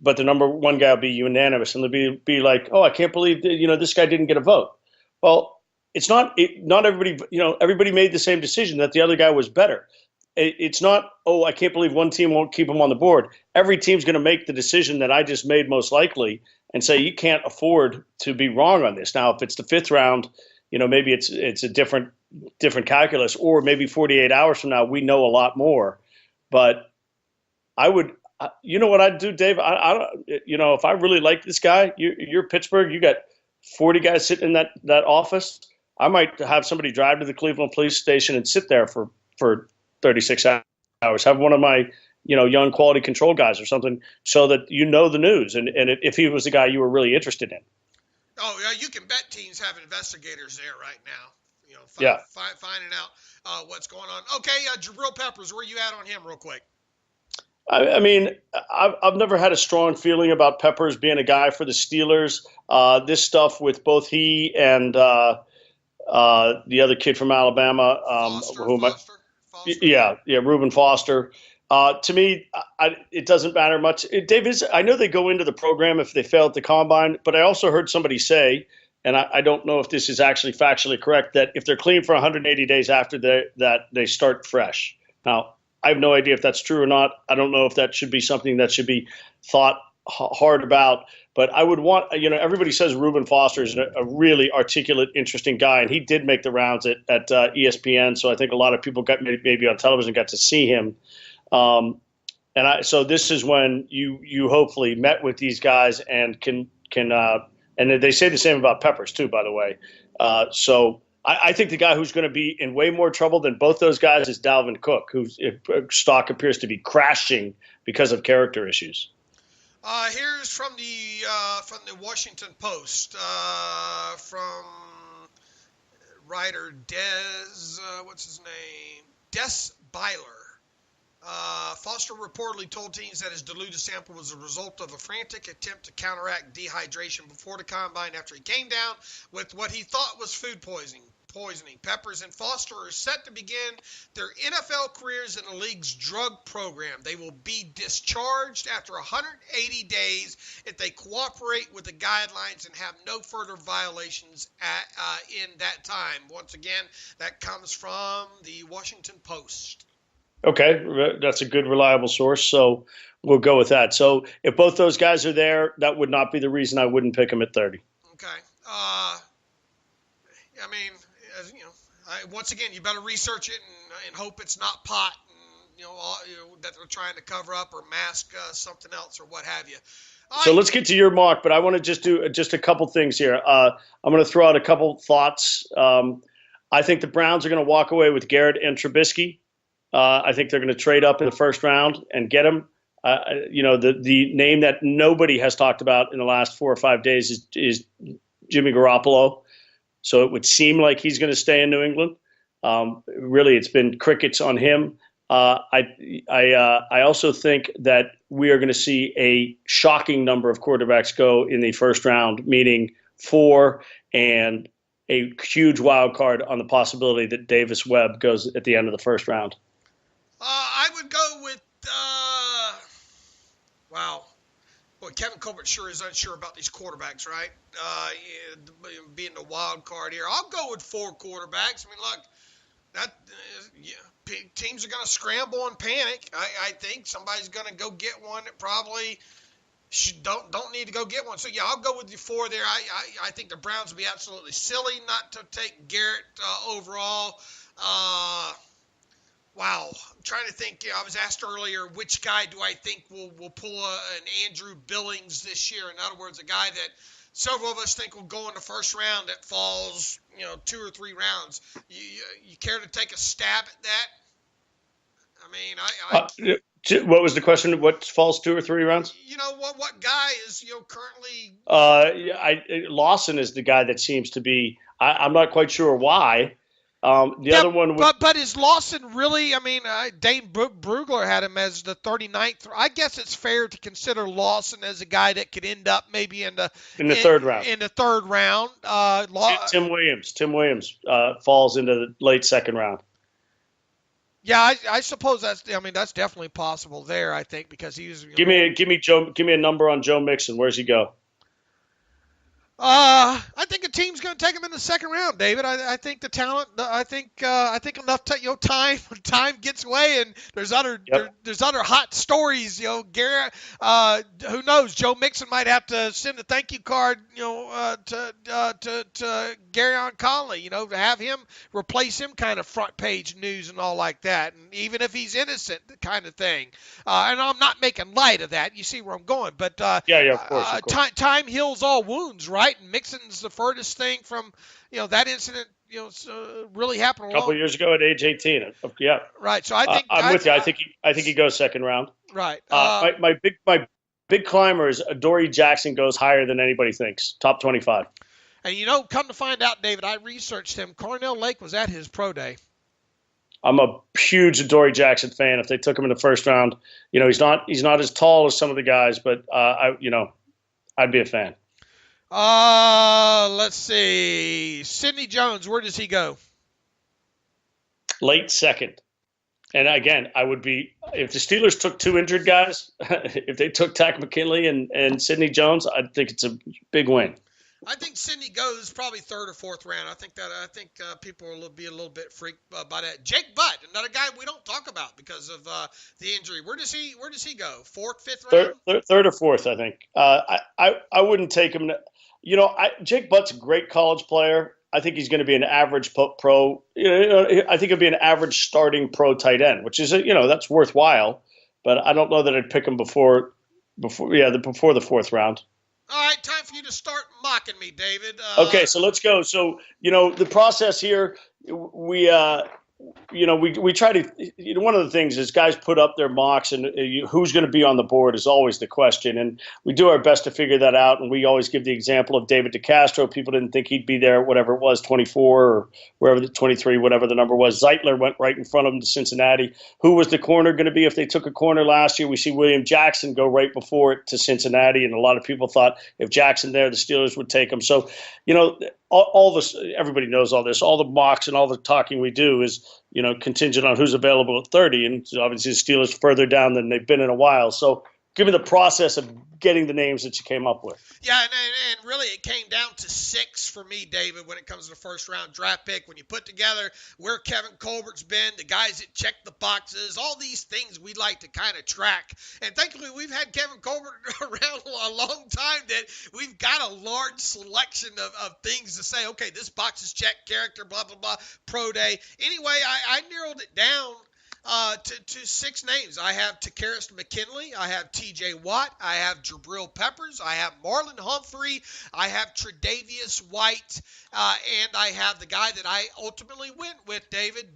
but the number 1 guy will be unanimous, and they'll be like, "Oh, I can't believe this guy didn't get a vote." Well, it's not everybody. Everybody made the same decision that the other guy was better. It's not, "Oh, I can't believe one team won't keep him on the board." Every team's going to make the decision that I just made most likely, and say you can't afford to be wrong on this. Now, if it's the 5th round, maybe it's a different calculus, or maybe 48 hours from now we know a lot more. But I would. You know what I'd do, Dave? I don't. If I really like this guy, you're Pittsburgh. You got 40 guys sitting in that office. I might have somebody drive to the Cleveland police station and sit there for 36 hours. Have one of my young quality control guys or something, so that the news. And if he was the guy you were really interested in. Oh yeah, you can bet teams have investigators there right now. Finding out what's going on. Okay, Jabril Peppers, where you at on him, real quick? I mean, I've never had a strong feeling about Peppers being a guy for the Steelers. This stuff with both he and the other kid from Alabama, Foster. Reuben Foster. To me, it doesn't matter much. David, I know they go into the program if they fail at the combine, but I also heard somebody say, and I don't know if this is actually factually correct, that if they're clean for 180 days after that, they start fresh. Now, I have no idea if that's true or not. I don't know if that should be something that should be thought hard about. But I would want, everybody says Reuben Foster is a really articulate, interesting guy, and he did make the rounds at ESPN. So I think a lot of people got maybe on television got to see him. So this is when you hopefully met with these guys and can and they say the same about Peppers too, by the way. So I think the guy who's going to be in way more trouble than both those guys is Dalvin Cook, whose stock appears to be crashing because of character issues. Here's from the Washington Post, from writer what's his name? Des Byler. Foster reportedly told teams that his diluted sample was a result of a frantic attempt to counteract dehydration before the combine after he came down with what he thought was food poisoning. Peppers and Foster are set to begin their NFL careers in the league's drug program. They will be discharged after 180 days if they cooperate with the guidelines and have no further violations in that time. Once again, that comes from the Washington Post. Okay, that's a good, reliable source, so we'll go with that. So if both those guys are there, that would not be the reason I wouldn't pick him at 30. Okay. I mean, once again, you better research it and hope it's not pot, and that they're trying to cover up or mask something else or what have you. So let's get to your mark, but I want to just do a couple things here. I'm going to throw out a couple thoughts. I think the Browns are going to walk away with Garrett and Trubisky. I think they're going to trade up in the first round and get him. The name that nobody has talked about in the last 4 or 5 days is Jimmy Garoppolo. So it would seem like he's going to stay in New England. Really, it's been crickets on him. I also think that we are going to see a shocking number of quarterbacks go in the first round, meaning 4, and a huge wild card on the possibility that Davis Webb goes at the end of the first round. I would go with, wow. Boy, Kevin Colbert sure is unsure about these quarterbacks, right? Being the wild card here. I'll go with 4 quarterbacks. I mean, look, teams are going to scramble and panic. I think somebody's going to go get one that probably don't need to go get one. So, yeah, I'll go with the 4 there. I think the Browns would be absolutely silly not to take Garrett overall. Wow. I'm trying to think. I was asked earlier, which guy do I think will pull an Andrew Billings this year? In other words, a guy that several of us think will go in the first round that falls, 2 or 3 rounds. You care to take a stab at that? I mean, what was the question? What falls 2 or 3 rounds? What guy is currently? Lawson is the guy that seems to be. I'm not quite sure why. Other one was, but is Lawson really? I mean, Dane Brugler had him as the 39th. I guess it's fair to consider Lawson as a guy that could end up maybe in the third round. In the third round, Tim Williams falls into the late second round. Yeah, I suppose that's definitely possible there. I think because he's give me a number on Joe Mixon. Where's he go? I think a team's going to take him in the second round, David. I think the talent. I think enough time gets away, and there's other hot stories. Garrett. Who knows? Joe Mixon might have to send a thank you card. To Garyon Conley. To have him replace him, kind of front page news and all like that. And even if he's innocent, kind of thing. And I'm not making light of that. You see where I'm going, but of course. Time heals all wounds, right? And Mixon's the furthest thing from, that incident, really happened a couple years ago at age 18. Yeah. Right. So I think I'm with you. I think he goes second round. Right. My big climber is Adoree Jackson goes higher than anybody thinks. Top 25. And come to find out, David, I researched him. Cornell Lake was at his pro day. I'm a huge Adoree Jackson fan. If they took him in the first round, he's not as tall as some of the guys, but I'd be a fan. Let's see. Sidney Jones, where does he go? Late second. And again, I would be, if the Steelers took 2 injured guys, if they took Tack McKinley and Sidney Jones, I think it's a big win. I think Sidney goes probably 3rd or 4th round. I think people will be a little bit freaked by that. Jake Butt, another guy we don't talk about because of the injury. Where does he go? 4th, 5th round? 3rd or 4th, I think. I wouldn't take him. Jake Butt's a great college player. I think he's going to be an average pro. I think he'll be an average starting pro tight end, which is that's worthwhile. But I don't know that I'd pick him before the 4th round. All right, time for you to start mocking me, David. Okay, so let's go. So, the process here, we we try to, one of the things is guys put up their mocks, and who's going to be on the board is always the question. And we do our best to figure that out. And we always give the example of David DeCastro. People didn't think he'd be there, whatever it was, 24 or wherever, 23, whatever the number was. Zeitler went right in front of him to Cincinnati. Who was the corner going to be if they took a corner last year? We see William Jackson go right before it to Cincinnati. And a lot of people thought if Jackson there, the Steelers would take him. So, all this, everybody knows all this. All the mocks and all the talking we do is, contingent on who's available at 30. And obviously the Steelers further down than they've been in a while. So give me the process of getting the names that you came up with. Yeah, and really it came down to 6 for me, David, when it comes to the first-round draft pick. When you put together where Kevin Colbert's been, the guys that check the boxes, all these things we'd like to kind of track. And thankfully, we've had Kevin Colbert around a long time that we've got a large selection of things to say, okay, this box is checked, character, blah, blah, blah, pro day. Anyway, I narrowed it down to 6 names. I have Takaris McKinley, I have T.J. Watt, I have Jabril Peppers, I have Marlon Humphrey, I have Tre'Davious White, and I have the guy that I ultimately went with, David,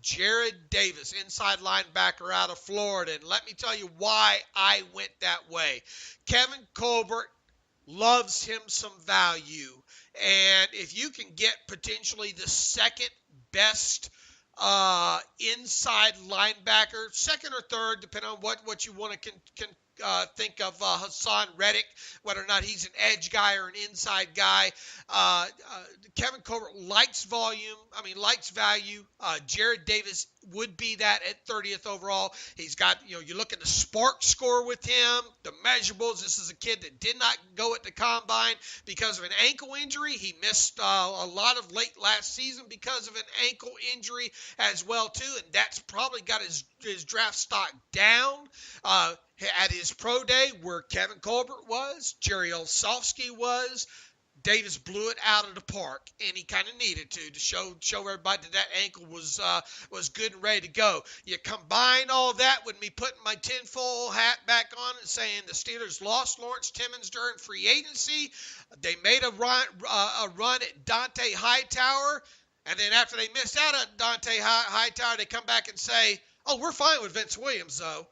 Jared Davis, inside linebacker out of Florida. And let me tell you why I went that way. Kevin Colbert loves him some value. And if you can get potentially the second best inside linebacker, second or third, depending on what you want to think of Hassan Reddick, whether or not he's an edge guy or an inside guy. Kevin Colbert likes likes value. Jared Davis would be that at 30th overall. He's got, you look at the spark score with him, the measurables. This is a kid that did not go at the combine because of an ankle injury. He missed a lot of late last season because of an ankle injury as well, too. And that's probably got his draft stock down. At his pro day where Kevin Colbert was, Jerry Olsofsky was, Davis blew it out of the park, and he kind of needed to show everybody that ankle was good and ready to go. You combine all that with me putting my tinfoil hat back on and saying the Steelers lost Lawrence Timmons during free agency. They made a run at Dante Hightower, and then after they missed out on Dante Hightower, they come back and say, oh, we're fine with Vince Williams, though.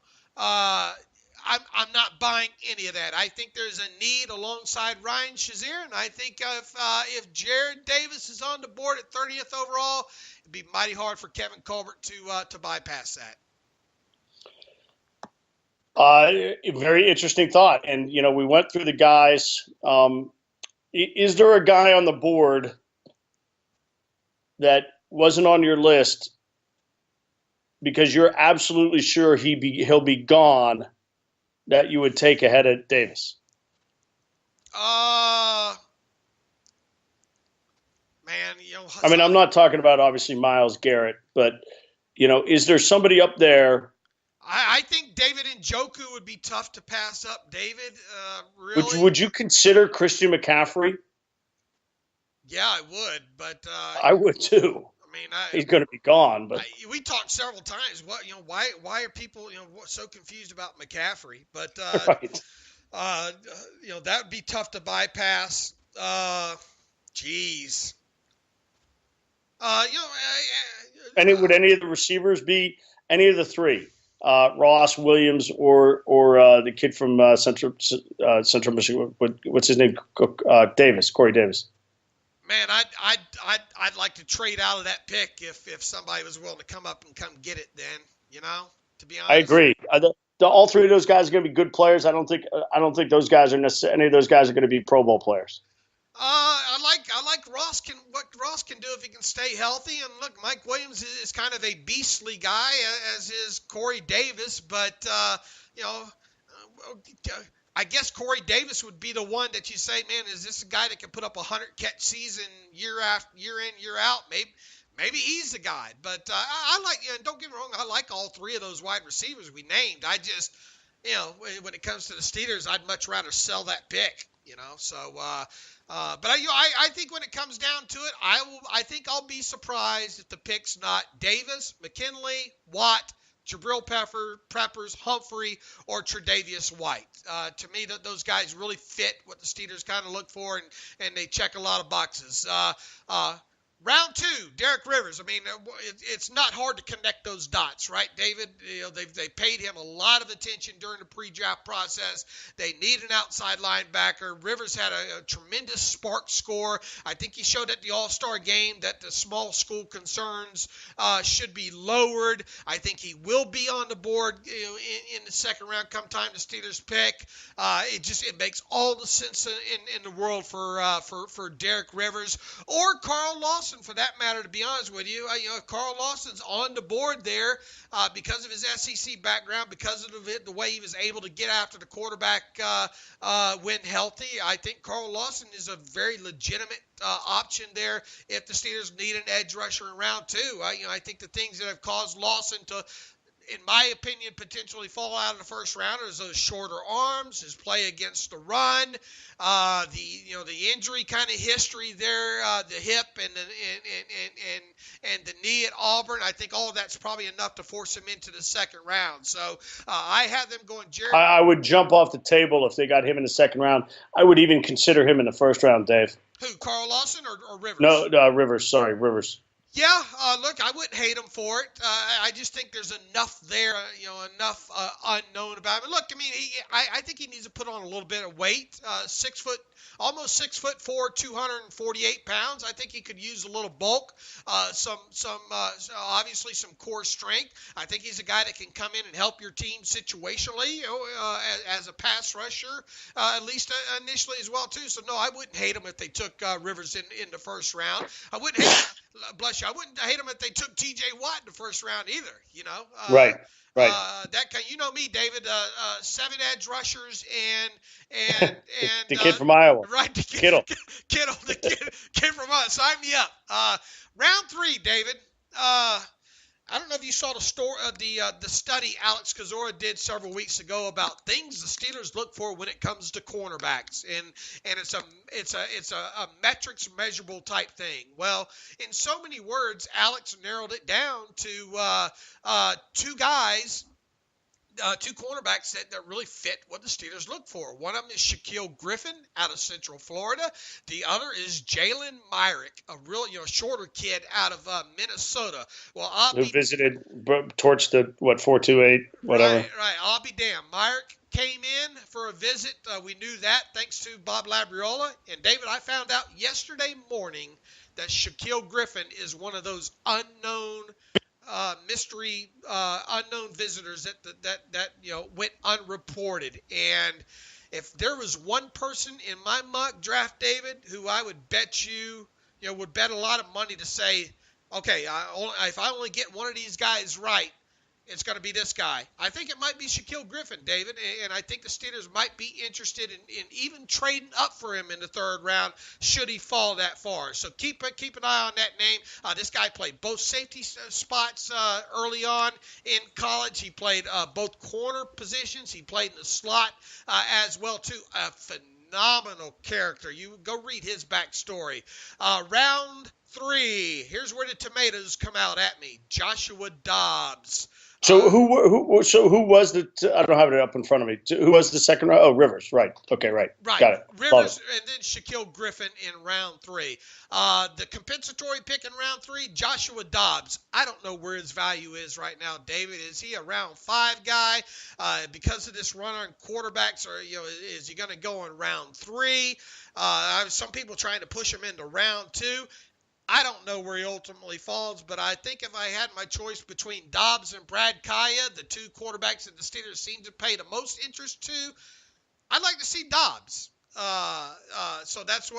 I'm not buying any of that. I think there's a need alongside Ryan Shazier, and I think if Jared Davis is on the board at 30th overall, it'd be mighty hard for Kevin Colbert to bypass that. Very interesting thought. And, we went through the guys. Is there a guy on the board that wasn't on your list because you're absolutely sure he'll be gone, that you would take ahead of Davis? Man, I'm not talking about obviously Myles Garrett, but is there somebody up there? I think David Njoku would be tough to pass up. David, really? Would you consider Christian McCaffrey? Yeah, I would, but I would too. He's going to be gone, but we talked several times. Why are people so confused about McCaffrey? But right. That would be tough to bypass. Geez. Would any of the receivers be any of the three? Ross, Williams, or the kid from Central Michigan? What's his name? Corey Davis. Man, I'd like to trade out of that pick if somebody was willing to come up and come get it. Then, to be honest, I agree. All three of those guys are going to be good players. I don't think those guys are necessarily, any of those guys are going to be Pro Bowl players. I like Ross what Ross can do if he can stay healthy. And look, Mike Williams is kind of a beastly guy, as is Corey Davis. But I guess Corey Davis would be the one that you say, man, is this a guy that can put up a 100-catch season year in, year out? Maybe he's the guy. But I like, don't get me wrong, I like all three of those wide receivers we named. I just, when it comes to the Steelers, I'd much rather sell that pick. So, but I think when it comes down to it, I think I'll be surprised if the pick's not Davis, McKinley, Watt, Jabril Peppers, Humphrey, or Tre'Davious White. To me, those guys really fit what the Steelers kind of look for, and they check a lot of boxes. Round 2, Derek Rivers. I mean, it's not hard to connect those dots, right, David? They paid him a lot of attention during the pre-draft process. They need an outside linebacker. Rivers had a tremendous spark score. I think he showed at the All-Star game that the small school concerns should be lowered. I think he will be on the board in the second round come time the Steelers pick. It makes all the sense in the world for Derek Rivers or Carl Lawson, for that matter, to be honest with you. Carl Lawson's on the board there because of his SEC background, because of the way he was able to get after the quarterback when healthy. I think Carl Lawson is a very legitimate option there if the Steelers need an edge rusher in round 2. I think the things that have caused Lawson to, in my opinion, potentially fall out of the first round is those shorter arms, his play against the run, the injury kind of history there, the hip and the knee at Auburn. I think all of that's probably enough to force him into the second round. So I have them going. Jared, I would jump off the table if they got him in the second round. I would even consider him in the first round, Dave. Who, Carl Lawson or Rivers? No, Rivers. Sorry, Rivers. Yeah, look, I wouldn't hate him for it. I just think there's enough there, enough unknown about him. Look, I mean, I think he needs to put on a little bit of weight. Almost 6'4", 248 pounds. I think he could use a little bulk, obviously some core strength. I think he's a guy that can come in and help your team situationally, as a pass rusher, at least initially as well too. So no, I wouldn't hate him if they took Rivers in the first round. I wouldn't hate him. Bless you. I wouldn't hate him if they took T.J. Watt in the first round either. Right. That kind. You know me, David. 7 edge rushers and the kid from Iowa. Right. Kittle. The kid from us. Sign me up. Round 3, David. I don't know if you saw the story, the study Alex Kozora did several weeks ago about things the Steelers look for when it comes to cornerbacks, and it's a metrics measurable type thing. Well, in so many words, Alex narrowed it down to 2 guys. 2 cornerbacks that really fit what the Steelers look for. One of them is Shaquille Griffin out of Central Florida. The other is Jalen Myrick, a real shorter kid out of Minnesota. Well, who visited, torched the 428 whatever. Right. I'll be damned. Myrick came in for a visit. We knew that thanks to Bob Labriola. And David, I found out yesterday morning that Shaquille Griffin is one of those unknown mystery unknown visitors that went unreported. And if there was one person in my mock draft, David, who I would bet would bet a lot of money to say, okay, if I only get one of these guys right, it's going to be this guy. I think it might be Shaquille Griffin, David, and I think the Steelers might be interested in even trading up for him in the third round should he fall that far. So keep an eye on that name. This guy played both safety spots early on in college. He played both corner positions. He played in the slot as well, too. A phenomenal character. You go read his backstory. Round 3. Here's where the tomatoes come out at me. Joshua Dobbs. So who was the? I don't have it up in front of me. Who was the second round? Oh, Rivers. Right. Okay. Right. Got it. Rivers, and then Shaquille Griffin in round 3. The compensatory pick in round 3, Joshua Dobbs. I don't know where his value is right now, David. Is he a round 5 guy? Because of this run on quarterbacks, or is he going to go in round 3? Some people trying to push him into round 2. I don't know where he ultimately falls, but I think if I had my choice between Dobbs and Brad Kaya, the 2 quarterbacks that the Steelers seem to pay the most interest to, I'd like to see Dobbs. So that's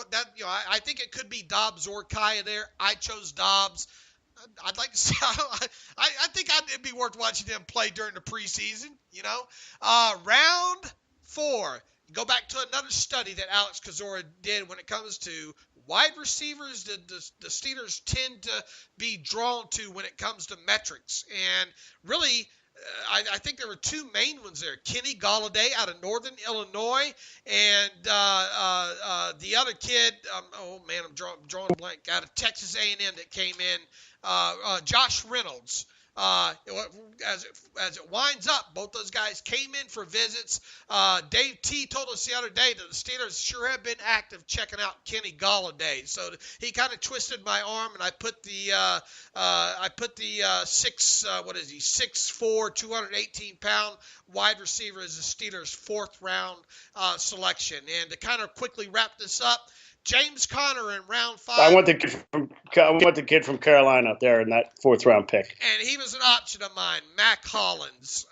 I think it could be Dobbs or Kaya there. I chose Dobbs. I'd like to see. I think it'd be worth watching them play during the preseason. Round 4. Go back to another study that Alex Kozora did when it comes to wide receivers. The Steelers tend to be drawn to when it comes to metrics. And really, I think there were 2 main ones there. Kenny Golladay out of Northern Illinois, and the other kid, I'm drawing a blank, out of Texas A&M that came in, Josh Reynolds. As it winds up, both those guys came in for visits. Dave T told us the other day that the Steelers sure have been active checking out Kenny Golladay. So he kind of twisted my arm, and I put the 6'4", 218-pound wide receiver as the Steelers' fourth round selection. And to kind of quickly wrap this up, James Conner in round 5. I want the kid from Carolina out there in that fourth round pick. And he was an option of mine, Mac Hollins.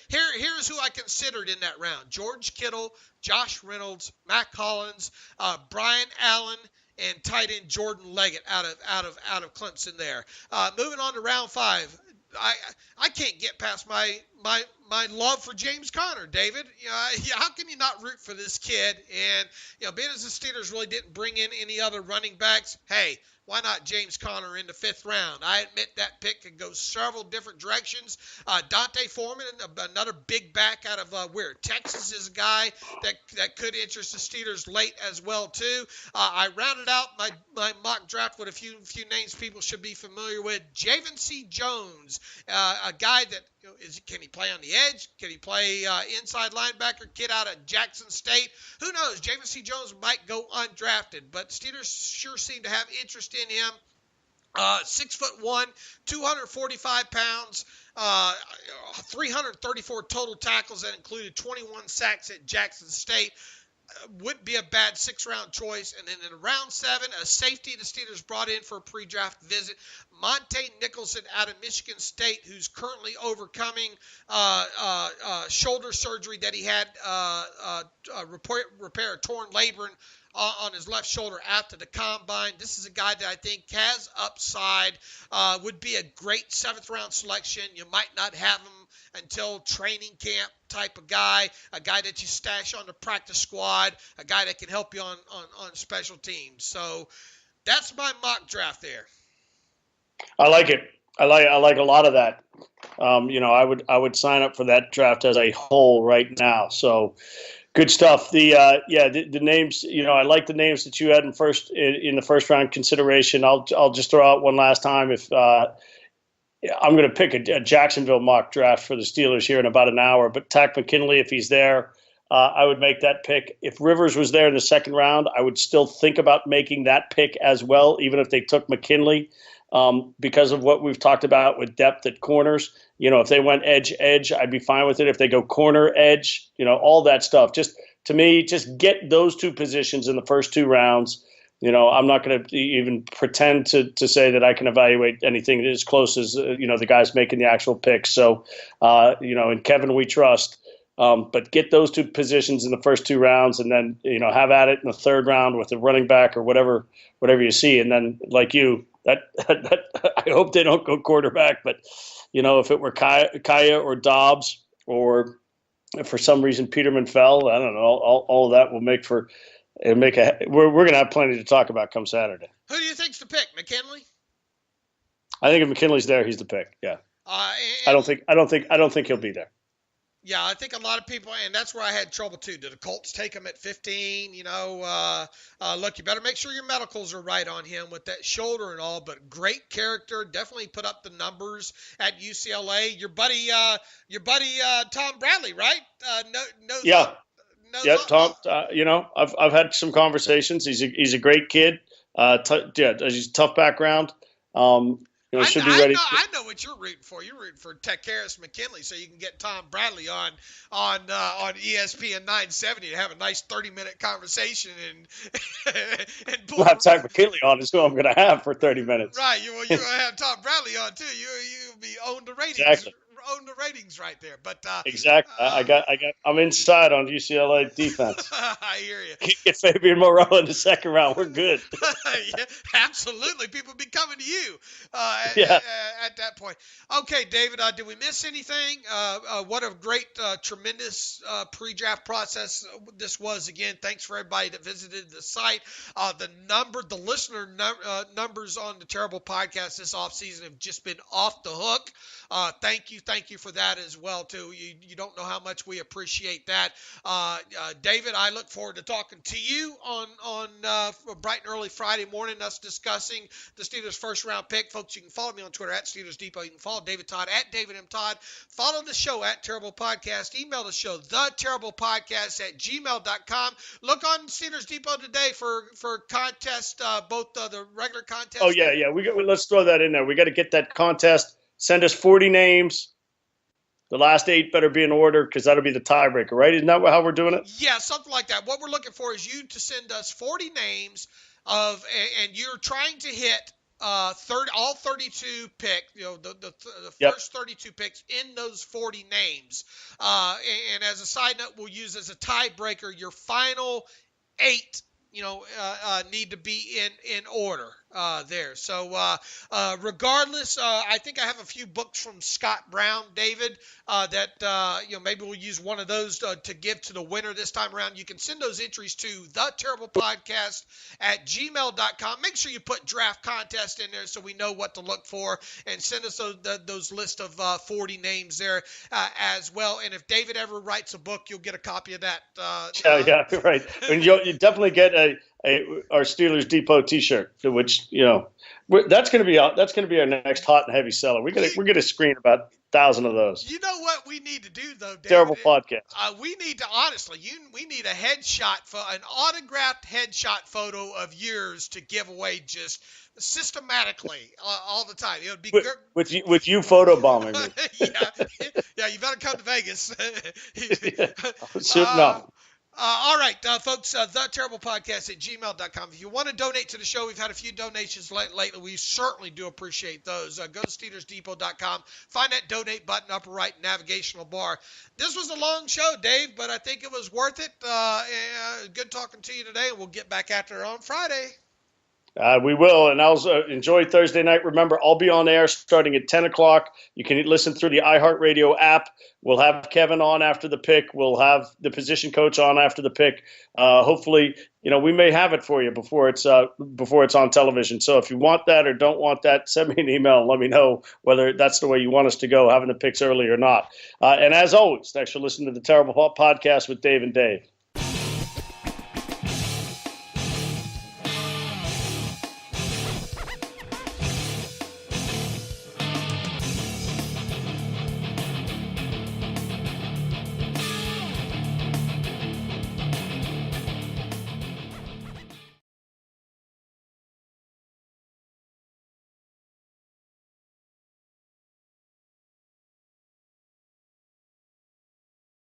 Here's who I considered in that round: George Kittle, Josh Reynolds, Mac Hollins, Brian Allen, and tight end Jordan Leggett out of Clemson there. Moving on to round 5. I can't get past my love for James Conner, David. How can you not root for this kid? And being as the Steelers really didn't bring in any other running backs, hey, why not James Conner in the 5th round? I admit that pick could go several different directions. Dante Foreman, another big back out of Texas, is a guy that could interest the Steelers late as well too. I rounded out my mock draft with a few names people should be familiar with. Jnc Jones, a guy that can he play on the edge? Can he play inside linebacker? Kid out of Jackson State. Who knows? Jnc Jones might go undrafted, but Steelers sure seem to have interest in him. 6'1", 245 pounds, 334 total tackles that included 21 sacks at Jackson State. Wouldn't be a bad 6th-round choice. And then in round 7, a safety the Steelers brought in for a pre-draft visit, Monte Nicholson out of Michigan State, who's currently overcoming shoulder surgery that he had repair a torn labrum on his left shoulder after the combine. This is a guy that I think has upside, would be a great 7th-round selection. You might not have him until training camp type of guy, a guy that you stash on the practice squad, a guy that can help you on special teams. So that's my mock draft there. I like it. I like a lot of that. I would sign up for that draft as a whole right now. So good stuff. The names, I like the names that you had in the first round consideration. I'll just throw out one last time. If I'm going to pick a Jacksonville mock draft for the Steelers here in about an hour, but Takk McKinley, if he's there, I would make that pick. If Rivers was there in the 2nd round, I would still think about making that pick as well, even if they took McKinley, because of what we've talked about with depth at corners. If they went edge, I'd be fine with it. If they go corner, edge, all that stuff. Just to me, just get those 2 positions in the first 2 rounds. I'm not going to even pretend to say that I can evaluate anything as close as, the guys making the actual picks. So, in Kevin, we trust. But get those 2 positions in the first 2 rounds, and then, have at it in the 3rd round with the running back or whatever you see. And then, like you, that I hope they don't go quarterback. But, if it were Kaya or Dobbs, or if for some reason Peterman fell, I don't know, all of that will make for – we're going to have plenty to talk about come Saturday. Who do you think's the pick, McKinley? I think if McKinley's there, he's the pick. Yeah. I don't think he'll be there. Yeah, I think a lot of people, and that's where I had trouble too. Did the Colts take him at 15? Look, you better make sure your medicals are right on him with that shoulder and all. But great character, definitely put up the numbers at UCLA. Your buddy, Tom Bradley, right? Yeah. Tom. I've had some conversations. He's a great kid. He's a tough background. Should be ready. I know what you're rooting for. You're rooting for Tech Harris McKinley, so you can get Tom Bradley on ESPN 970 to have a nice 30-minute conversation and we'll have Tech McKinley on is who I'm going to have for 30 minutes. Right. You're going to have Tom Bradley on too. You'll be on the ratings. Exactly. Own the ratings right there, but exactly. I'm inside on UCLA defense. I hear you. Get Fabian Moreau in the 2nd round. We're good. Yeah, absolutely. People be coming to you at that point. Okay, David, did we miss anything? What a great, tremendous pre-draft process this was. Again, thanks for everybody that visited the site. The listener numbers on the Terrible Podcast this offseason have just been off the hook. Thank you thank you for that as well, too. You don't know how much we appreciate that. David, I look forward to talking to you on bright and early Friday morning, us discussing the Steelers' first-round pick. Folks, you can follow me on Twitter at Steelers Depot. You can follow David Todd at David M. Todd. Follow the show at Terrible Podcast. Email the show, theterriblepodcast@gmail.com. Look on Steelers Depot today for contest, both the regular contest. Oh, yeah. Let's throw that in there. We got to get that contest. Send us 40 names. The last 8 better be in order because that'll be the tiebreaker, right? Isn't that how we're doing it? Yeah, something like that. What we're looking for is you to send us 40 names and you're trying to hit all 32 picks, the first 32 picks in those 40 names. And as a side note, we'll use as a tiebreaker your final 8 need to be in order there. So regardless, I think I have a few books from Scott Brown, David, that maybe we'll use one of those to give to the winner this time around. You can send those entries to theterriblepodcast@gmail.com. Make sure you put draft contest in there so we know what to look for, and send us those list of 40 names there as well. And if David ever writes a book, you'll get a copy of that. Yeah, right. And you definitely get our Steelers Depot T-shirt, which that's going to be our next hot and heavy seller. We're gonna screen about 1,000 of those. You know what we need to do though, David? Terrible podcast. We need to we need a headshot an autographed headshot photo of yours to give away just systematically all the time. It would be with you photobombing me. yeah, you better come to Vegas. No. All right, folks, theterriblepodcast@gmail.com. If you want to donate to the show, we've had a few donations lately. We certainly do appreciate those. Go to SteelersDepot.com. Find that donate button upper right navigational bar. This was a long show, Dave, but I think it was worth it. Good talking to you today, and we'll get back after it on Friday. We will, and I'll enjoy Thursday night. Remember, I'll be on air starting at 10 o'clock. You can listen through the iHeartRadio app. We'll have Kevin on after the pick. We'll have the position coach on after the pick. Hopefully, we may have it for you before it's on television. So if you want that or don't want that, send me an email and let me know whether that's the way you want us to go, having the picks early or not. And as always, thanks for listening to the Terrible Podcast with Dave and Dave.